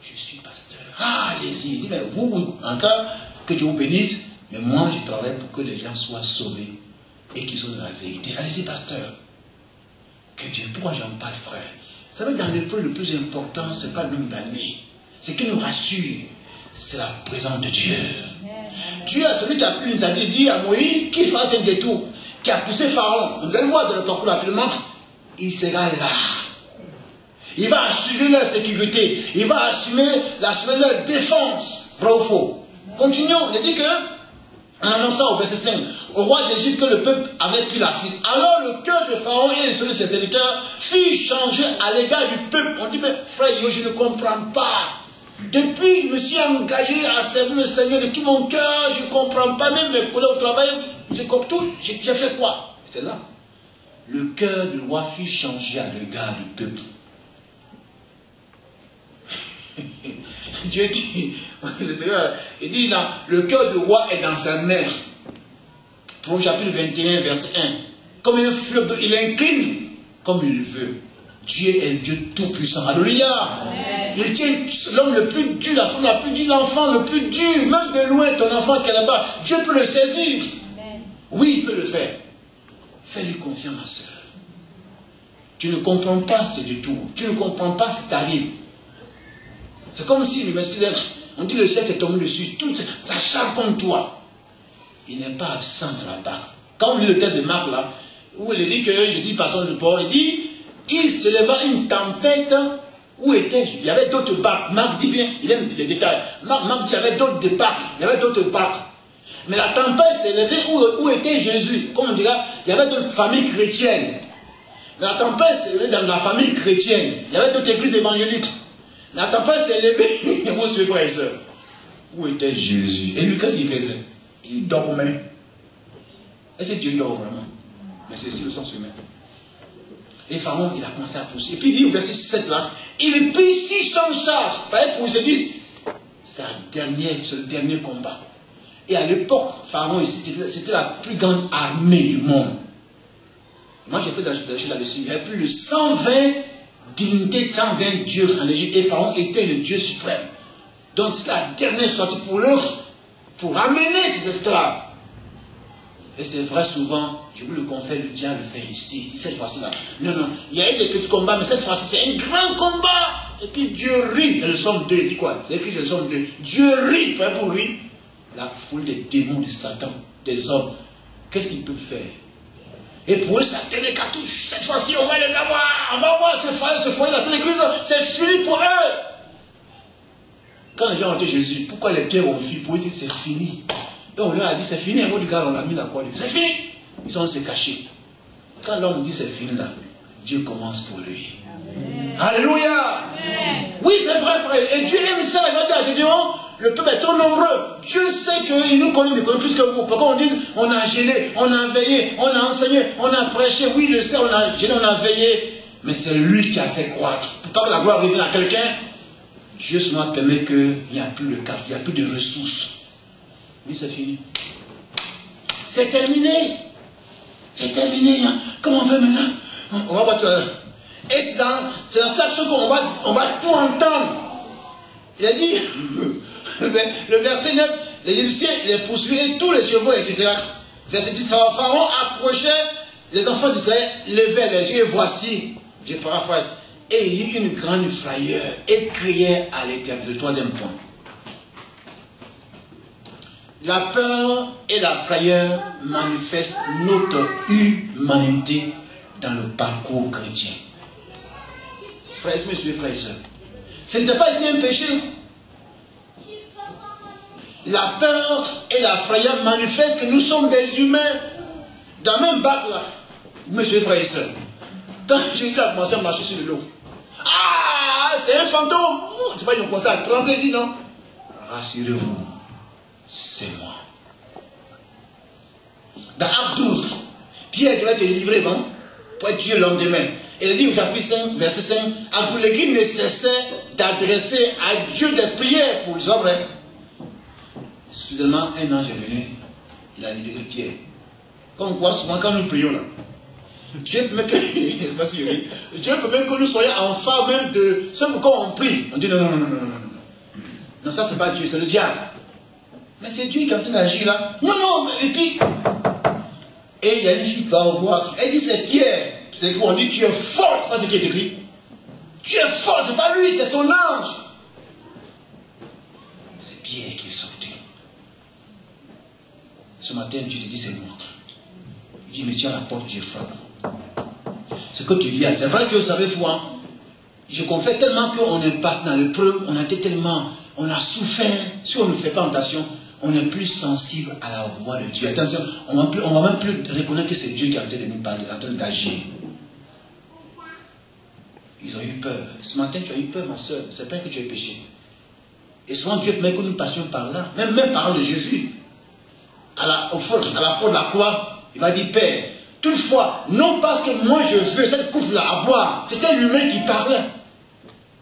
Je suis pasteur. Ah, allez-y. Il dit, mais vous, en cas que Dieu vous bénisse, mais moi, je travaille pour que les gens soient sauvés et qu'ils soient dans la vérité. Allez-y, pasteur. Que Dieu, pourquoi j'en parle, frère? Vous savez, dans l'épreuve, le plus important, ce n'est pas le nombre d'années. Ce qui nous rassure, c'est la présence de Dieu. Dieu, celui qui a pris l'initiative, dit à Moïse qu'il fasse un détour, qui a poussé Pharaon. Vous allez voir dans le parcours rapidement, il sera là. Il va assurer leur sécurité. Il va assumer leur défense. Vrai ou faux? Continuons. Il dit que, en annonçant au verset 5, au roi d'Égypte que le peuple avait pris la fuite. Alors le cœur de Pharaon et celui de ses serviteurs fit changer à l'égard du peuple. On dit, mais frère, je ne comprends pas. Depuis que je me suis engagé à servir le Seigneur de tout mon cœur, je ne comprends pas. Même mes collègues au travail, j'ai fait quoi? C'est là. Le cœur du roi fut changé à l'égard du peuple. Dieu dit, le Seigneur, il dit là, le cœur du roi est dans sa mère. Pour le chapitre 21, verset 1. Comme un fleuve d'eau, il incline comme il veut. Dieu est le Dieu tout-puissant. Alléluia. Il tient l'homme le plus dur, la femme la plus dure, l'enfant le plus dur. Même de loin, ton enfant qui est là-bas, Dieu peut le saisir. Amen. Oui, il peut le faire. Fais-lui confiance, ma soeur. Tu ne comprends pas ce détour. Tu ne comprends pas ce qui t'arrive. C'est comme si, on dit le ciel s'est tombé dessus, tout ça charme comme toi. Il n'est pas absent de la barque. Quand on lit le texte de Marc là, où il dit que Jésus passant du port, il dit, il s'éleva une tempête, où était-je? Il y avait d'autres barques. Marc dit bien, il aime les détails. Marc dit, il y avait d'autres barques, il y avait d'autres barques. Mais la tempête s'est élevée où était Jésus? Comme on dira, il y avait d'autres familles chrétiennes. La tempête s'est élevée dans la famille chrétienne. Il y avait d'autres églises évangéliques. La tempête s'est élevée. Vous suivez, frères et sœurs. Où était Jésus? Et lui, qu'est-ce qu'il faisait? Il dormait. Est-ce que Dieu dort vraiment? Mais c'est sur le sens humain. Et Pharaon, il a commencé à pousser. Et puis il dit au verset 7 là, il prit 600 chars. Pour se dire, c'est le dernier combat. Et à l'époque, Pharaon, c'était la plus grande armée du monde. Moi, j'ai fait de la recherche là-dessus. Il y avait plus de 120 divinités, 120 dieux en Égypte. Et Pharaon était le Dieu suprême. Donc, c'était la dernière sortie pour eux, pour amener ses esclaves. Et c'est vrai souvent, je vous le confesse, le diable le fait ici, cette fois-ci-là. Non, non, il y a eu des petits combats, mais cette fois-ci, c'est un grand combat. Et puis Dieu rit. Et le Somme 2, il dit quoi? C'est écrit dans le Somme 2. Dieu rit, frère, pour rire. La foule des démons de Satan, des hommes, qu'est-ce qu'ils peuvent faire? Et pour eux, ça tenait les cartouches. Cette fois-ci, on va les avoir. On va voir ce foyer, là, cette église, c'est fini pour eux. Quand les gens ont été Jésus, pourquoi les pierres ont fui? Pour eux, c'est fini. Quand on leur a dit c'est fini, on dit on l'a mis la croix. C'est fini. Ils ont se caché. Quand l'homme dit c'est fini là, Dieu commence pour lui. Amen. Alléluia. Amen. Oui, c'est vrai, frère. Et Dieu aime ça. Il va dire à Gédéon, le peuple est trop nombreux. Dieu sait qu'il nous connaît, il connaît plus que vous. Pourquoi on dit, on a gêné, on a veillé, on a enseigné, on a prêché. Oui, il le sait, on a gêné, on a veillé. Mais c'est lui qui a fait croire. Pour pas que la gloire revienne à quelqu'un, Dieu seulement permet qu'il n'y a plus de carte, il n'y a plus de ressources. Oui, c'est fini. C'est terminé. C'est terminé. Hein. Comment on fait maintenant? On va battre. Et c'est dans cette chose qu'on va tout entendre. Il a dit, le verset 9, les Égyptiens les poursuivaient, tous les chevaux, etc. Verset 10, Pharaon approchait, les enfants d'Israël levaient les yeux, et voici, je paraphrase, et il y eut une grande frayeur, et criait à l'Éternel. Le troisième point. La peur et la frayeur manifestent notre humanité dans le parcours chrétien. Frères et sœurs, frères et sœurs, ce n'était pas ici un péché. La peur et la frayeur manifestent que nous sommes des humains. Dans le même bac là, messieurs, frères et sœurs, quand Jésus a commencé à marcher sur l'eau, ah, c'est un fantôme. C'est pas qu'ils ont commencé à trembler, il dit non. Rassurez-vous, c'est moi. Dans Acte 12, Pierre devait être livré bon, pour être tué le lendemain. Et il dit au chapitre 5, verset 5, à l'Église ne cessait d'adresser à Dieu des prières pour les œuvres. Soudainement, un ange est venu, il a libéré Pierre. Comme quoi, souvent quand nous prions là, Dieu permet que, Dieu permet que nous soyons en phare même de ce pourquoi on prie. On dit non, non, non, non, non, non. Non, ça c'est pas Dieu, c'est le diable. Mais c'est Dieu qui est en train d'agir là. Non, non, et puis, et il y a une fille qui va voir, elle dit c'est Pierre. C'est qu'on dit tu es fort, c'est pas ce qui est écrit. Tu es fort, c'est pas lui, c'est son ange. C'est Pierre qui est sorti. Ce matin, Dieu te dit c'est moi. Il dit mais tiens la porte, Dieu frappe. Ce que tu vis, c'est vrai que vous savez, vous, hein, je confesse tellement qu'on est passé dans l'épreuve, on a été tellement, on a souffert. Si on ne fait pas tentation, on est plus sensible à la voix de Dieu. Attention, on va même plus reconnaître que c'est Dieu qui est en train de nous parler, en train d'agir. Ils ont eu peur. Ce matin, tu as eu peur, ma soeur. C'est pas que tu as péché. Et souvent, Dieu permet que nous passions par là. Même parlant de Jésus, à la porte de la croix, il va dire, Père, toutefois, non parce que moi je veux cette coupe-là à boire, c'était l'humain qui parlait.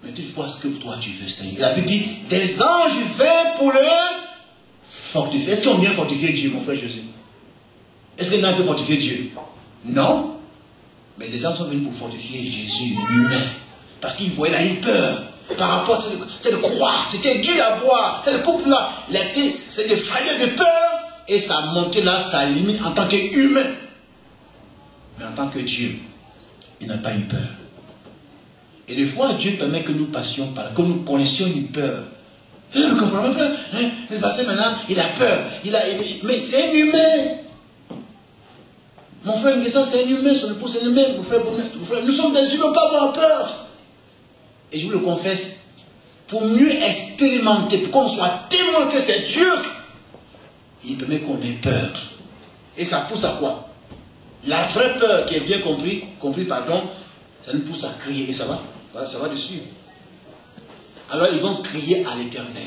Mais toutefois, ce que toi tu veux, Seigneur. La Bible dit, des anges vinrent pour le fortifier. Est-ce qu'on vient fortifier Dieu, mon frère Jésus? Est-ce qu'il y en a un peu fortifier Dieu? Non. Mais des anges sont venus pour fortifier Jésus, l'humain. Parce qu'il voyait la peur par rapport à cette croix. C'était Dieu à boire. Cette coupe-là, c'était frayeur de peur. Et ça montait là, sa limite en tant qu'humain. Mais en tant que Dieu, il n'a pas eu peur. Et des fois, Dieu permet que nous passions par là, que nous connaissions une peur. Je ne comprends pas. Il passait maintenant, il a peur. Mais c'est un humain. Mon frère, c'est un humain, son épouse, c'est un humain. Mon frère, nous sommes des humains, pas avoir peur. Et je vous le confesse, pour mieux expérimenter, pour qu'on soit témoin que c'est Dieu, il permet qu'on ait peur. Et ça pousse à quoi? La vraie peur qui est bien compris, ça nous pousse à crier. Et ça va dessus. Alors ils vont crier à l'Éternel.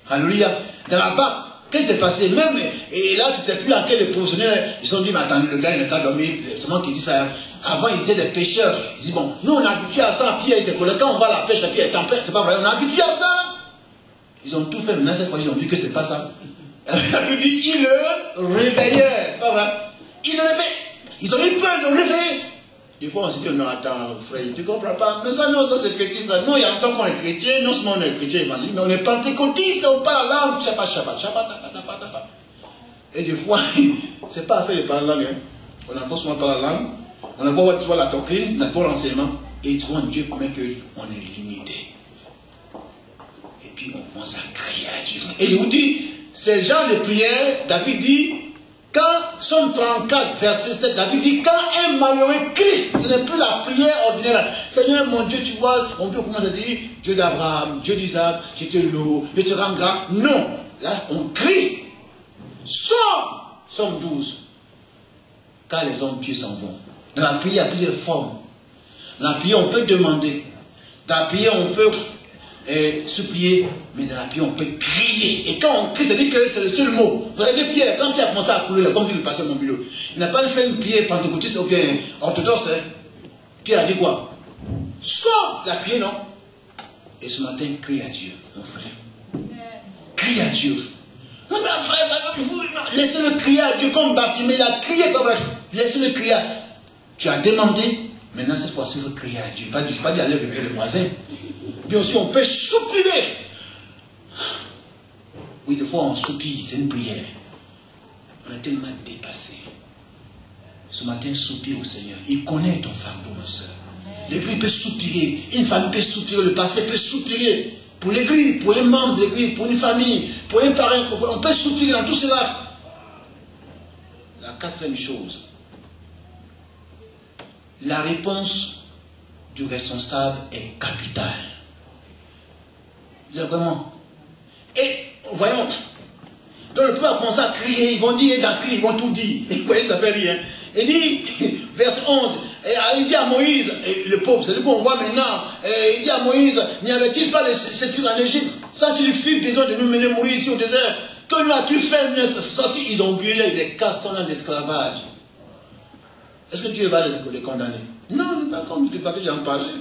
Alléluia. Dans la barque, qu'est-ce qui s'est passé? Même, et là, c'était plus laquelle les professionnels, ils se sont dit, mais attendez, le gars, il n'a qu'à dormir. C'est moi qui dis ça. Avant, ils étaient des pêcheurs. Ils disent, bon, nous, on est habitués à ça. Pierre, c'est quand on va à la pêche, la pierre est tempête. C'est pas vrai, on est habitués à ça. Ils ont tout fait. Maintenant, cette fois, ils ont vu que c'est pas ça. La Bible dit, ils le réveillaient. C'est pas vrai. Ils le réveillent. Ils ont eu peur de le réveiller. Des fois, on se dit, non, attends, frère, tu ne comprends pas. Mais ça, non, ça c'est chrétien. Ça. Non, il y a longtemps qu'on est chrétien. Non seulement on est chrétien évangélique, mais on est pentecôtiste. On parle la langue. Shabbat. Et des fois, c'est pas fait de parler la langue. Hein. On n'a pas souvent parlé la langue. On n'a pas souvent la doctrine, on n'a pas l'enseignement. Et souvent, Dieu permet qu'on est limité. Et puis, on commence à crier à Dieu. Et je vous dis, ces genres de prières, David dit, quand, Somme 34, verset 7, David dit, quand un malheureux crie, ce n'est plus la prière ordinaire. Seigneur, mon Dieu, tu vois, on peut commencer à dire, Dieu d'Abraham, Dieu d'Isaac, je te loue, je te rends grâce. Non, là, on crie. Somme 12. Car les hommes pieux s'en vont. Dans la prière, il y a plusieurs formes. Dans la prière, on peut demander. Dans la prière, on peut supplier. Mais dans la prière, on peut crier. Et quand on crie, ça dit que c'est le seul mot. Vous regardez Pierre, quand Pierre a commencé à courir, comme dit le pasteur Montbulot, il n'a pas fait une prière pentecôtiste ou bien orthodoxe. Pierre a dit quoi? Sauve la prière, non? Et ce matin, crie à Dieu, mon frère. Crie à Dieu. Non, mais frère, laissez-le crier à Dieu comme Bartimée, il a crié, laissez-le crier. Tu as demandé, maintenant cette fois-ci, il faut crier à Dieu. Pas dire aller réveiller le voisin. Bien sûr, on peut soupirer. Oui, des fois on soupire, c'est une prière. On est tellement dépassé. Ce matin, soupire au Seigneur. Il connaît ton fardeau, ma soeur. L'église peut soupirer, une famille peut soupirer, le passé peut soupirer. Pour l'église, pour un membre de l'église, pour une famille, pour un parent, on peut soupirer dans tout cela. La quatrième chose, la réponse du responsable est capitale. Vous savez comment? Et voyons, donc le peuple a commencé à crier, ils vont dire, ils vont tout dire. Vous voyez, ça fait rien. Il dit, verset 11, il dit à Moïse, le pauvre, c'est lui qu'on voit maintenant, il dit à Moïse, n'y avait-il pas les sécurité en Égypte, sans qu'il fût besoin de nous mener mourir ici au désert? Que lui as-tu fait sortir? Ils ont oublié les 400 ans d'esclavage. Est-ce que Dieu va les condamner? Non, pas comme le papier j'en parlais.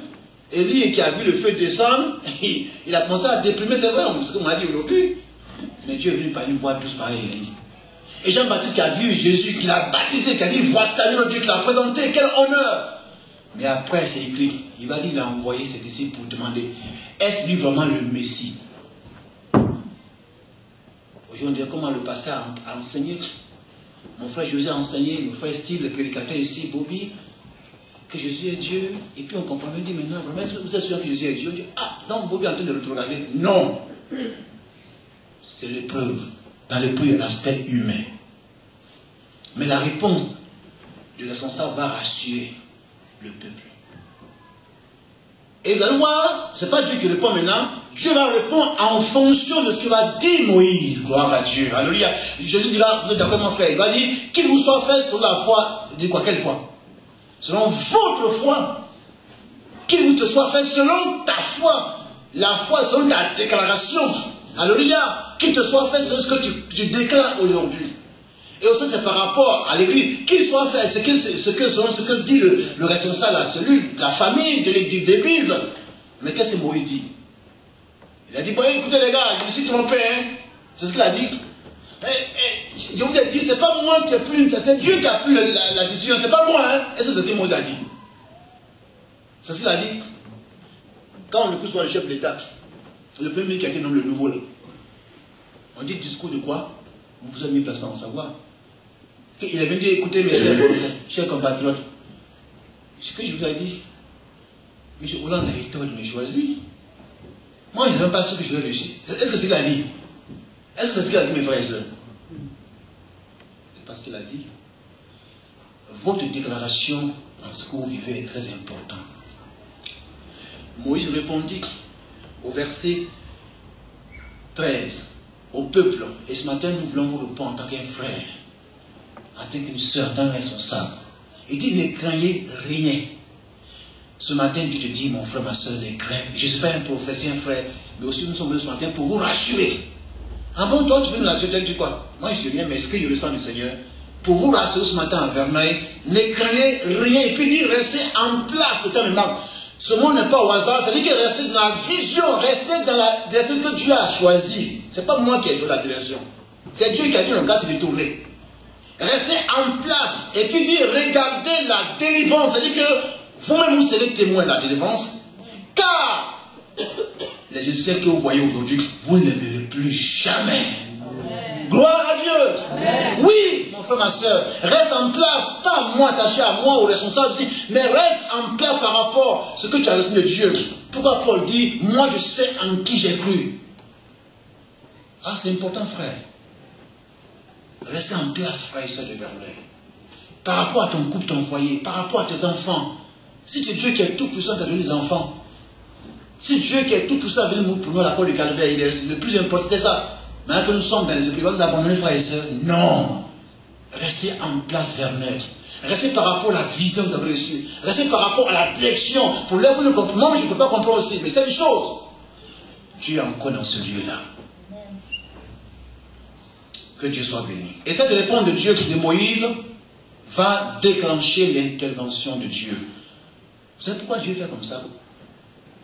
Élie qui a vu le feu descendre, il a commencé à déprimer, c'est vrai, ce qu'on m'a dit aujourd'hui. Mais Dieu est venu par une voix douce par Élie. Et Jean-Baptiste qui a vu Jésus, qui l'a baptisé, qui a dit, voici notre Dieu, qui l'a présenté, quel honneur. Mais après, c'est écrit, il va dire, il a envoyé ses disciples pour demander, est-ce lui vraiment le Messie? Aujourd'hui, on dirait comment le pasteur a enseigné. Mon frère José a enseigné, mon frère Steve, le prédicateur ici, Bobby, que Jésus est Dieu. Et puis on comprend, on dit maintenant, vraiment, est-ce que vous êtes sûr que Jésus est Dieu? On dit, ah, donc Bobby est en train de regarder. Non. C'est l'épreuve. Dans l'épreuve, il y a l'aspect humain. Mais la réponse de responsable va rassurer le peuple. Et également, ce n'est pas Dieu qui répond maintenant. Dieu va répondre en fonction de ce que va dire Moïse. Gloire à Dieu. Alléluia. Jésus dira, vous êtes d'accord mon frère, il va dire, qu'il vous soit fait selon la foi. Il dit quoi? Quelle foi? Selon votre foi. Qu'il vous te soit fait selon ta foi. La foi selon ta déclaration. Alléluia. Qu'il te soit fait selon ce que tu déclares aujourd'hui. Et aussi c'est par rapport à l'église. Qu'il soit fait selon ce que dit le responsable à celui, la famille de l'église. Mais qu'est-ce que Moïse dit? Il a dit, bon, écoutez les gars, je me suis trompé. Hein? C'est ce qu'il a dit. Je vous ai dit, c'est pas moi qui ai pris, c'est Dieu qui a pris la décision. C'est pas moi. Hein? Et c'est ce que Moïse a dit. C'est ce qu'il a dit. Quand on écoute le chef de l'État, le premier qui a été nommé le nouveau là. On dit discours de quoi? Vous avez mis place pour en savoir. Il a bien dit, écoutez mes chers Français, chers compatriotes, ce que je vous ai dit, M. Hollande a eu tort de me choisir. Moi, je ne sais même pas ce que je vais réussir. Est-ce que c'est ce qu'il a dit? Est-ce que c'est ce qu'il a dit, mes frères et sœurs? C'est parce qu'il a dit, votre déclaration en ce que vous vivez est très importante. Moïse répondit au verset 13. Au peuple, et ce matin nous voulons vous répondre en tant qu'un frère, en tant qu'une soeur, en tant qu'un responsable. Il dit ne craignez rien. Ce matin Dieu te dit mon frère, ma soeur, ne craignez. Je ne suis pas un professeur, un frère, mais aussi nous sommes venus ce matin pour vous rassurer. Ah bon, toi tu peux nous rassurer, tu dis quoi? Moi je ne dis rien, mais ce que je ressens du Seigneur, pour vous rassurer ce matin à Verneuil, ne craignez rien. Et puis dit restez en place le temps me manque. Ce monde n'est pas au hasard, c'est-à-dire que rester dans la vision, rester dans la direction que Dieu a choisie. Ce n'est pas moi qui ai joué la direction. C'est Dieu qui a dit le cas s'est détourné. Restez en place et puis dire regardez la délivrance. C'est-à-dire que vous-même vous serez témoin de la délivrance. Car les Égyptiens que vous voyez aujourd'hui, vous ne les verrez plus jamais. Amen. Gloire à Dieu. Amen. Oui, mon frère, ma soeur, reste en place, pas moi attaché à moi, au responsable ici, mais reste en place par rapport à ce que tu as reçu de Dieu. Pourquoi Paul dit, moi je sais en qui j'ai cru. Ah, c'est important, frère. Restez en place, frère et soeur de Verneuil. Par rapport à ton couple, ton foyer, par rapport à tes enfants. Si c'est Dieu qui est tout puissant qui a donné les enfants, si Dieu qui est tout puissant a venu pour nous à la croix du calvaire, le plus important c'est ça. Maintenant que nous sommes dans les esprits, vous abandonnez, frères et sœurs? Non. Restez en place vers l'heure. Restez par rapport à la vision que vous avez reçue. Restez par rapport à la direction. Pour là, vous ne comprenez. Moi, je ne peux pas comprendre aussi. Mais c'est une chose. Dieu est encore dans ce lieu-là. Que Dieu soit béni. Et cette réponse de Dieu, de Moïse, va déclencher l'intervention de Dieu. Vous savez pourquoi Dieu fait comme ça?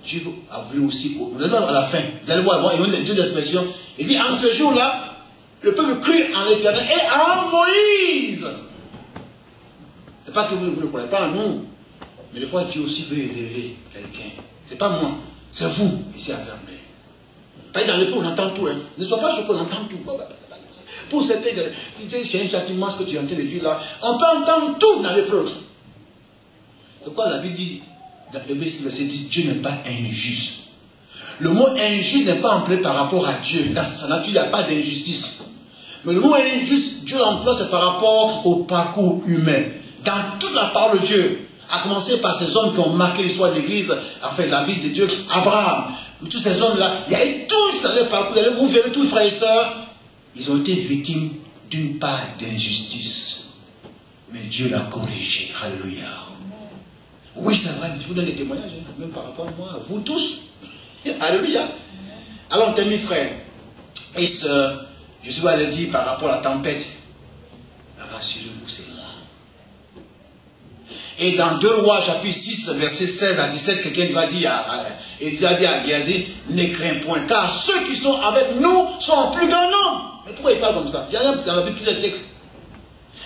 Dieu a voulu aussi, vous allez voir à la fin, vous allez voir, il y a deux expressions. Il dit, en ce jour-là, le peuple crut en l'Éternel et en Moïse. C'est pas que vous ne croyez pas en nous, mais des fois Dieu aussi veut élever quelqu'un. C'est pas moi, c'est vous, ici à Vermeil. Pas dans le pot, on entend tout. Hein. Ne sois pas choqué, on entend tout. Pour certains, c'est un châtiment ce que tu es en train de vivre là. On peut entendre tout dans l'épreuve. C'est quoi la Bible dit? Dans Hébreux 6, verset 10, Dieu n'est pas injuste. Le mot injuste n'est pas employé par rapport à Dieu. Dans sa nature, il n'y a pas d'injustice. Mais le mot injuste, Dieu l'emploie, c'est par rapport au parcours humain. Dans toute la parole de Dieu, à commencer par ces hommes qui ont marqué l'histoire de l'Église, enfin la vie de Dieu, Abraham, tous ces hommes-là, il y a eu tous dans leur parcours, vous verrez tous les frères et sœurs, ils ont été victimes d'une part d'injustice. Mais Dieu l'a corrigé. Alléluia. Oui, c'est vrai, je vous donne des témoignages, même par rapport à moi, vous tous. Alléluia. Alors, mes frères et sœurs, je suis allé dire par rapport à la tempête, rassurez-vous, c'est moi. Et dans 2 Rois, chapitre 6, verset 16 à 17, quelqu'un va dire Élisée a dit à Géasi, ne crains point, car ceux qui sont avec nous sont en plus grand nombre. Mais pourquoi il parle comme ça? Il y en a dans la Bible plusieurs textes.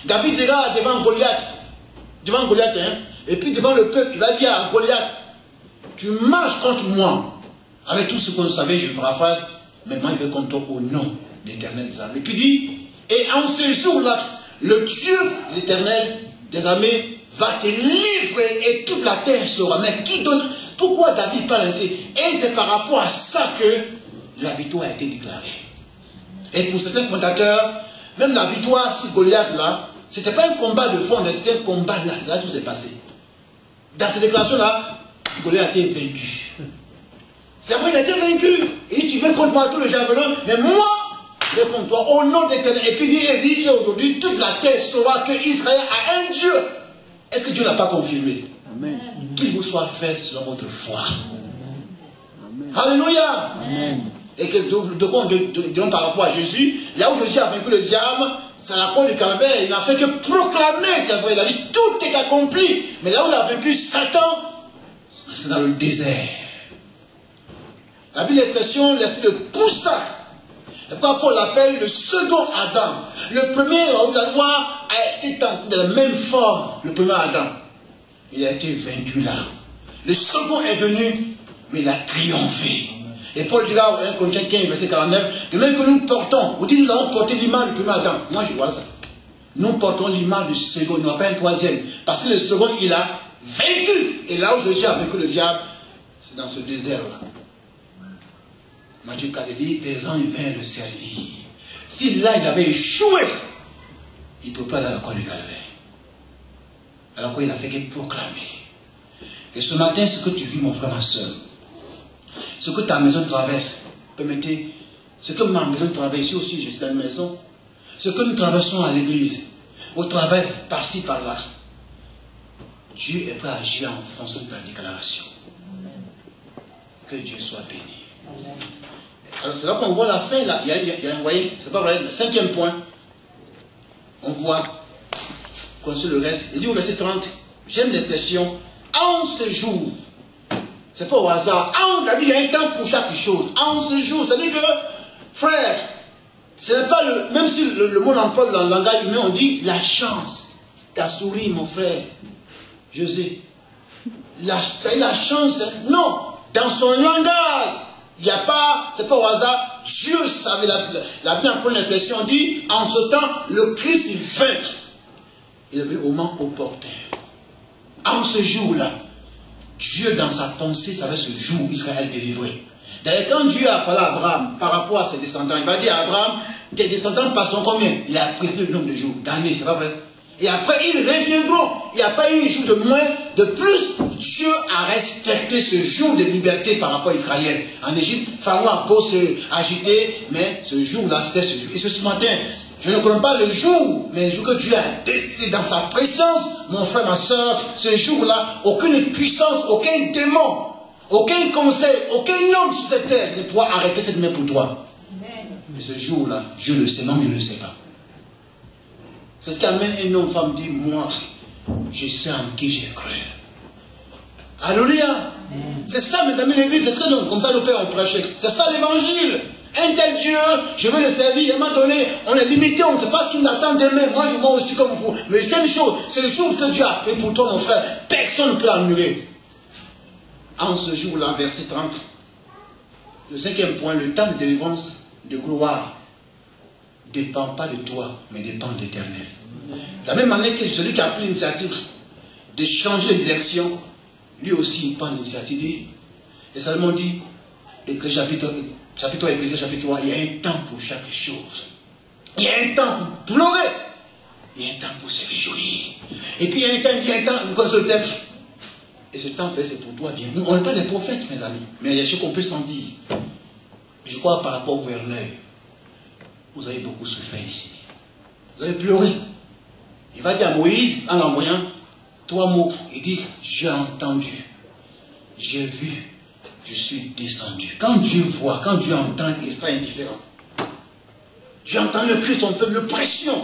David dira devant Goliath, hein, et puis devant le peuple, il va dire à Goliath, tu marches contre moi. Avec tout ce que vous savez, je paraphrase, maintenant je vais contre toi au nom de l'Éternel des armées. Et puis il dit, et en ce jour-là, le Dieu de l'Éternel des armées va te livrer et toute la terre sera. Mais qui donne? Pourquoi David parle ainsi? Et c'est par rapport à ça que la victoire a été déclarée. Et pour certains commentateurs, même la victoire sur Goliath là, ce n'était pas un combat de fond, c'était un combat là, c'est là que tout s'est passé. Dans cette déclaration-là, Goliath a été vaincu. C'est vrai, il a été vaincu. Il dit, tu veux contre moi tout le javelin, mais moi, je vais contre toi au nom de l'Éternel. Et puis il dit, et aujourd'hui, toute la terre saura que Israël a un Dieu. Est-ce que Dieu n'a pas confirmé? Qu'il vous soit fait selon votre foi. Amen. Alléluia. Amen. Et que de par rapport à Jésus, là où Jésus a vaincu le diable, c'est la croix du calvaire, il n'a fait que proclamer, c'est vrai, il a dit tout est accompli. Mais là où il a vaincu Satan, c'est dans le désert. La Bible l'expression, l'esprit le poussa. Et pourquoi Paul l'appelle le second Adam? Le premier, vous allez voir, a été de la même forme, le premier Adam. Il a été vaincu là. Le second est venu, mais il a triomphé. Et Paul dira, 1 Corinthiens 15, verset 49, de même que nous portons, vous dites, nous avons porté l'image du premier Adam. Moi, je vois ça. Nous portons l'image du second, nous n'avons pas un troisième. Parce que le second, il a vaincu. Et là où Jésus a vaincu le diable, c'est dans ce désert-là. Matthieu 4 dit, des ans, il vint le servir. Si là, il avait échoué, il ne peut pas aller à la croix du calvaire. Alors qu'il a fait que proclamer. Et ce matin, ce que tu vis, mon frère, ma soeur, ce que ta maison traverse, permettez, ce que ma maison traverse, ici aussi, je suis dans une maison, ce que nous traversons à l'église, au travail, par-ci, par-là, Dieu est prêt à agir en fonction de ta déclaration. Que Dieu soit béni. Alors c'est là qu'on voit la fin, là. Il y a un, vous voyez, c'est pas vrai, le 5e point, on voit qu'on sait le reste. Il dit au verset 30, j'aime l'expression, en ce jour, c'est pas au hasard, il y a un temps pour chaque chose, en ce jour, c'est-à-dire que, frère, ce n'est pas le, même si le mot emploie dans le langage humain, on dit la chance. T'as souri, mon frère, José. La chance, non, dans son langage, il n'y a pas, c'est pas au hasard, Dieu savait, la Bible emploie une expression, on dit, en ce temps, le Christ vint. Il est venu au moment opportun. En ce jour-là, Dieu dans sa pensée savait ce jour où Israël délivrait. D'ailleurs, quand Dieu a parlé à Abraham par rapport à ses descendants, il va dire à Abraham, tes descendants passeront combien? Il a précisé le nombre de jours, d'années, c'est pas vrai? Et après, ils reviendront. Il n'y a pas eu un jour de moins, de plus. Dieu a respecté ce jour de liberté par rapport à Israël. En Égypte, Pharaon a beau se agiter, mais ce jour-là, c'était ce jour. Et ce matin, je ne connais pas le jour, mais le jour que Dieu a décidé dans sa présence, mon frère, ma soeur, ce jour-là, aucune puissance, aucun démon, aucun conseil, aucun homme sur cette terre ne pourra arrêter cette main pour toi. Mais ce jour-là, je le sais, même je ne le sais pas. C'est ce qui amène un homme, femme, dit, moi, je sais en qui j'ai cru. Alléluia. C'est ça, mes amis, l'église, c'est ce que nous, comme ça, nos pères ont prêché. C'est ça l'évangile. Un tel Dieu, je veux le servir. À un moment donné, on est limité, on ne sait pas ce qui nous attend demain. Moi aussi comme vous. Mais c'est une chose, c'est le jour que Dieu a pris pour toi, mon frère. Personne ne peut l'annuler. En ce jour-là, verset 30, le 5e point, le temps de délivrance, de gloire, ne dépend pas de toi, mais dépend de l'Éternel. De la même manière que celui qui a pris l'initiative de changer de direction, lui aussi il prend l'initiative. Et Salomon dit, chapitre 3, il y a un temps pour chaque chose. Il y a un temps pour pleurer. Il y a un temps pour se réjouir. Et puis il y a un temps, il y a un temps, vous connaissez le texte. Et ce temps, c'est pour toi bien. Nous, on n'est pas des prophètes, mes amis. Mais il y a des choses qu'on peut sentir. Je crois par rapport au gouverneur, vous avez beaucoup souffert ici. Vous avez pleuré. Il va dire à Moïse, en l'envoyant, 3 mots. Il dit, j'ai entendu, j'ai vu, je suis descendu. Quand Dieu voit, quand Dieu entend, il n'est pas indifférent. Dieu entend le cri de son peuple, le pression.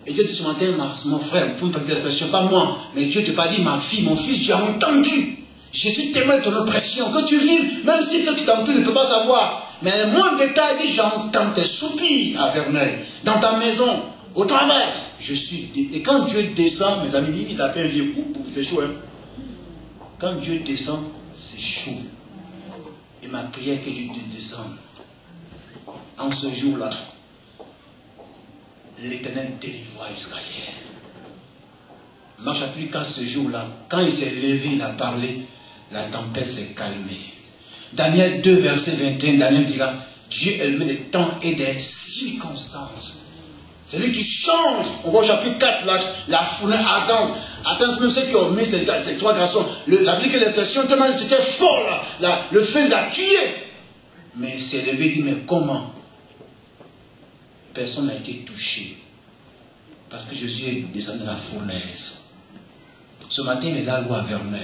Et Dieu dit ce matin, mon frère, pour me parler de l'expression, pas moi, mais Dieu te parle, ma fille, mon fils, j'ai entendu. Je suis témoin de ton oppression. Que tu vives, même si ceux qui t'entourent ne peuvent pas savoir. Mais le moindre détail dit, j'entends tes soupirs à Verneuil, dans ta maison, au travail. Je suis. Et quand Dieu descend, mes amis, il appelle un vieux couple, c'est chaud. Hein? Quand Dieu descend, c'est chaud. Et ma prière que Dieu descende. En ce jour-là, l'Éternel délivra Israël. Marche chapitre 4, ce jour-là, quand il s'est levé, il a parlé, la tempête s'est calmée. Daniel 2, verset 21, Daniel dira, Dieu émet des temps et des circonstances. C'est lui qui change. On voit au chapitre 4, la fournaise ardente. Attends, même ceux qui ont mis ces 3 garçons, la Bible, l'expression, tellement c'était fort, le feu les a tués. Mais il s'est levé et dit, mais comment? Personne n'a été touché. Parce que Jésus est descendu dans la fournaise. Ce matin, il est là, à Verneuil.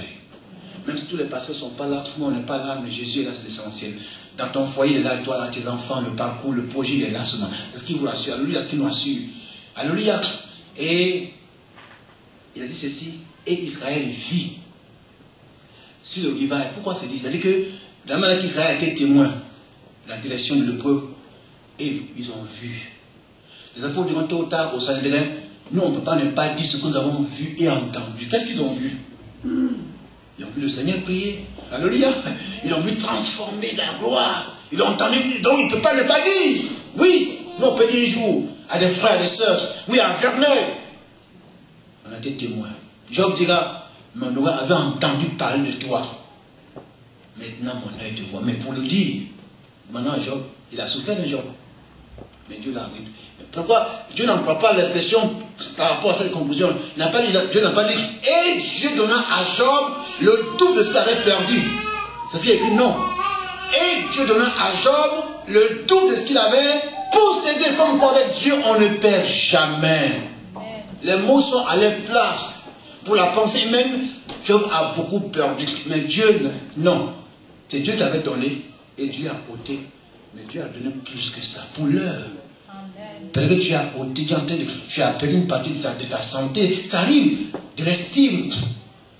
Même si tous les pasteurs ne sont pas là, nous on n'est pas là, mais Jésus est là, c'est l'essentiel. Dans ton foyer, il est là, toi, là, tes enfants, le parcours, le projet, il est là seulement. C'est ce qui vous rassure. Alléluia, qui nous rassure. Alléluia. Et il a dit ceci, et Israël vit sur le rivage. Pourquoi c'est dit? C'est-à-dire que, de la manière qu'Israël a été témoin de la direction de l'hébreu, et ils ont vu. Les apôtres diront tôt ou tard au Sanhédrin, nous on ne peut pas ne pas dire ce que nous avons vu et entendu. Qu'est-ce qu'ils ont vu? Ils ont vu le Seigneur prier. Alléluia. Ils l'ont vu transformer la gloire. Ils l'ont entendu. Donc ils ne peuvent pas ne pas dire. Oui, nous on peut dire un jour à des frères, à des sœurs. Oui, à Verneuil. On a été témoins. Job dira, mon oreille avait entendu parler de toi. Maintenant mon œil te voit. Mais pour le dire, maintenant Job, il a souffert de Job. Mais Dieu l'a vu. Pourquoi Dieu n'emploie pas l'expression par rapport à cette conclusion? Dieu n'a pas dit, et Dieu donna à Job le double de ce qu'il avait perdu. C'est ce qu'il a écrit, non. Et Dieu donna à Job le double de ce qu'il avait possédé. Comme quoi avec Dieu, on ne perd jamais. Les mots sont à leur place. Pour la pensée humaine, Job a beaucoup perdu. Mais Dieu, non. C'est Dieu qui avait donné et Dieu a ôté. Mais Dieu a donné plus que ça. Pour l'heure. Peut-être que tu as ôté, tu as perdu une partie de ta santé. Ça arrive. De l'estime.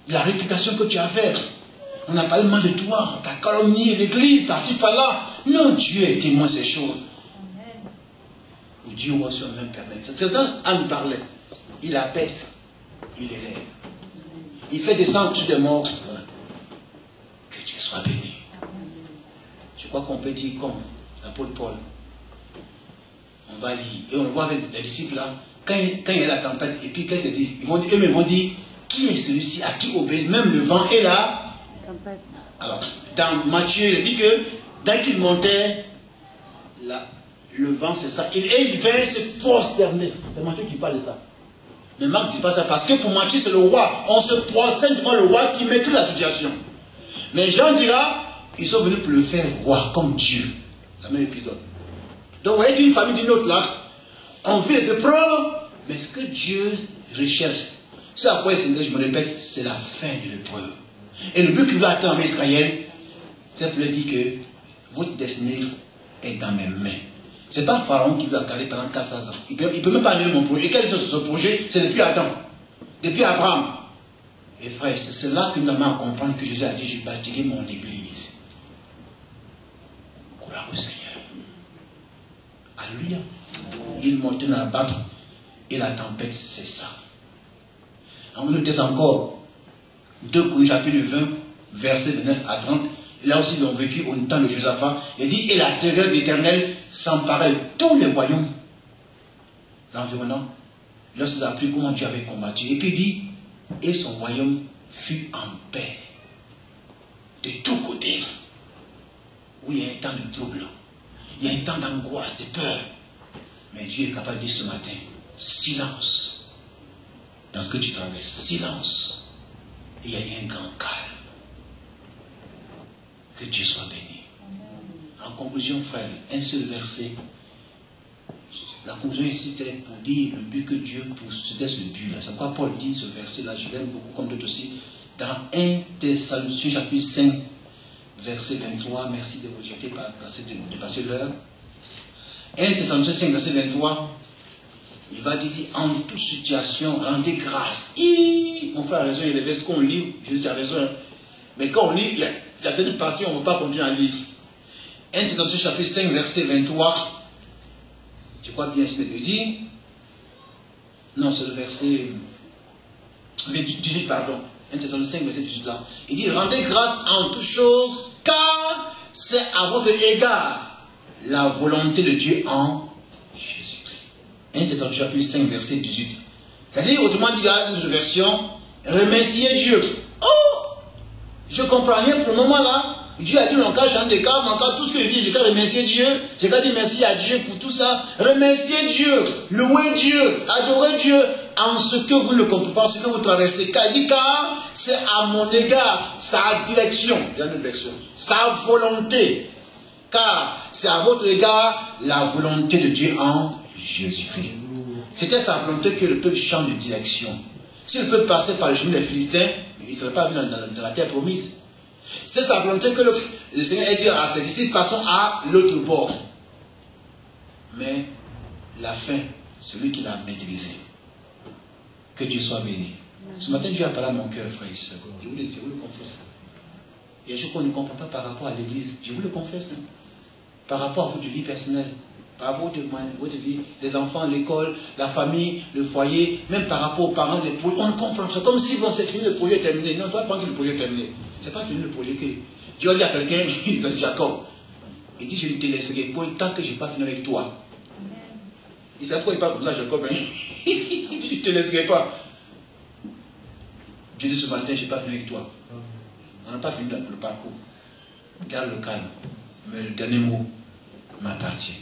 De la réputation que tu avais. On n'a pas le mal de toi. Tu as calomnié l'église, par-ci, par-là. Non, Dieu est témoin de ces choses. Ou Dieu va sur même permettre. C'est ça, Anne parlait. Il apaise. Il élève. Il fait descendre sur des morts. Voilà. Que Dieu soit béni. Je crois qu'on peut dire comme l'apôtre Paul. On va lire. Et on voit avec les disciples là, quand il y a la tempête, et puis qu'est-ce qu'ils disent? Eux-mêmes vont dire, qui est celui-ci à qui obéit même le vent et la tempête. Alors, dans Matthieu, il dit que dès qu'il montait, le vent c'est ça. Et il venait se prosterner. C'est Matthieu qui parle de ça. Mais Marc ne dit pas ça parce que pour Matthieu, c'est le roi. On se prosterne devant le roi qui maîtrise la situation. Mais Jean dira, ils sont venus pour le faire roi, comme Dieu. La même épisode. Donc, vous voyez, d'une famille d'une autre là, on vit les épreuves, mais ce que Dieu recherche, ce à quoi il s'intéresse, je me répète, c'est la fin de l'épreuve. Et le but qu'il veut atteindre en Israël, c'est pour lui dire que votre destinée est dans mes mains. Ce n'est pas Pharaon qui veut accaler pendant 400 ans. Il ne peut même pas annuler mon projet. Et quel est ce projet? C'est depuis Adam, depuis Abraham. Et frère, c'est là que nous allons comprendre que Jésus a dit, je bâtirai mon église. Gloire au Seigneur. Alléluia. Il montait dans la barque et la tempête cessa. On nous teste encore 2 Corinthiens chapitre 20, versets 29 à 30. Et là aussi, ils ont vécu au temps de Josaphat. Il dit, et la terreur de l'Éternel s'emparait de tous les royaumes d'environnement lorsqu'ils ont appris comment Dieu avait combattu. Et puis il dit, et son royaume fut en paix de tous côtés. Oui, il y a un temps de trouble. Il y a un temps d'angoisse, de peur. Mais Dieu est capable de dire ce matin, silence dans ce que tu traverses. Silence. Et il y a eu un grand calme. Que Dieu soit béni. En conclusion, frère, un seul verset. La conclusion ici, c'était pour dire le but que Dieu c'était ce but-là. C'est pourquoi Paul dit ce verset-là, je l'aime beaucoup comme d'autres aussi. Dans 1 Thessaloniciens chapitre 5, verset 23, merci de vous jeter de passer l'heure. 1 Thessaloniciens 5, verset 23, il va dire en toute situation, rendez grâce. Mon frère a raison, il y a des versets qu'on lit, Jésus a raison. Hein. Mais quand on lit, il y a certaines parties, on ne veut pas continuer à lire. 1 Thessaloniciens chapitre 5, verset 23. Je crois bien, je vais te dire. Non, c'est le verset 18, pardon. 1 Thessaloniciens 5, verset 18 là. Il dit, rendez grâce en toutes choses, car c'est à votre égard la volonté de Dieu en Jésus-Christ. 1 Thessaloniciens chapitre 5, verset 18. C'est-à-dire, autrement dit, dans une version, remerciez Dieu. Oh! Je ne comprends rien pour le moment là. Dieu a dit, mon cas, j'en ai cas, mon cas, tout ce que je vis, j'ai qu'à remercier Dieu. J'ai qu'à dire merci à Dieu pour tout ça. Remerciez Dieu, louez Dieu, adorez Dieu en ce que vous ne comprenez pas, ce que vous traversez. Car il dit, car c'est à mon égard, sa direction, il y a une version, sa volonté. Car c'est à votre égard la volonté de Dieu en Jésus-Christ. C'était sa volonté que le peuple change de direction. Si le peuple passait par le chemin des Philistins, il ne serait pas venu dans la terre promise. C'était sa volonté que le Seigneur ait dit à ses disciples, passons à l'autre bord. Mais la fin, celui qui l'a maîtrisé. Que Dieu soit béni. Ce matin, Dieu a parlé à mon cœur, frère et soeur. Je vous le confesse. Il y a des choses qu'on ne comprend pas par rapport à l'église. Je vous le confesse. Hein. Par rapport à votre vie personnelle. Par rapport à votre vie, les enfants, l'école, la famille, le foyer, même par rapport aux parents, les projets. On comprend. C'est comme si bon, c'est fini, le projet est terminé. Non, toi, pas que le projet est terminé. C'est pas fini le projet que Dieu a dit à quelqu'un, il s'appelle Jacob. Il dit, je ne te laisserai pas tant que je n'ai pas fini avec toi. Il sait pourquoi il parle comme ça, Jacob. Hein? Il dit, je ne te laisserai pas. Dieu dit ce matin, je n'ai pas fini avec toi. On n'a pas fini le parcours. Garde le calme. Mais le dernier mot m'appartient.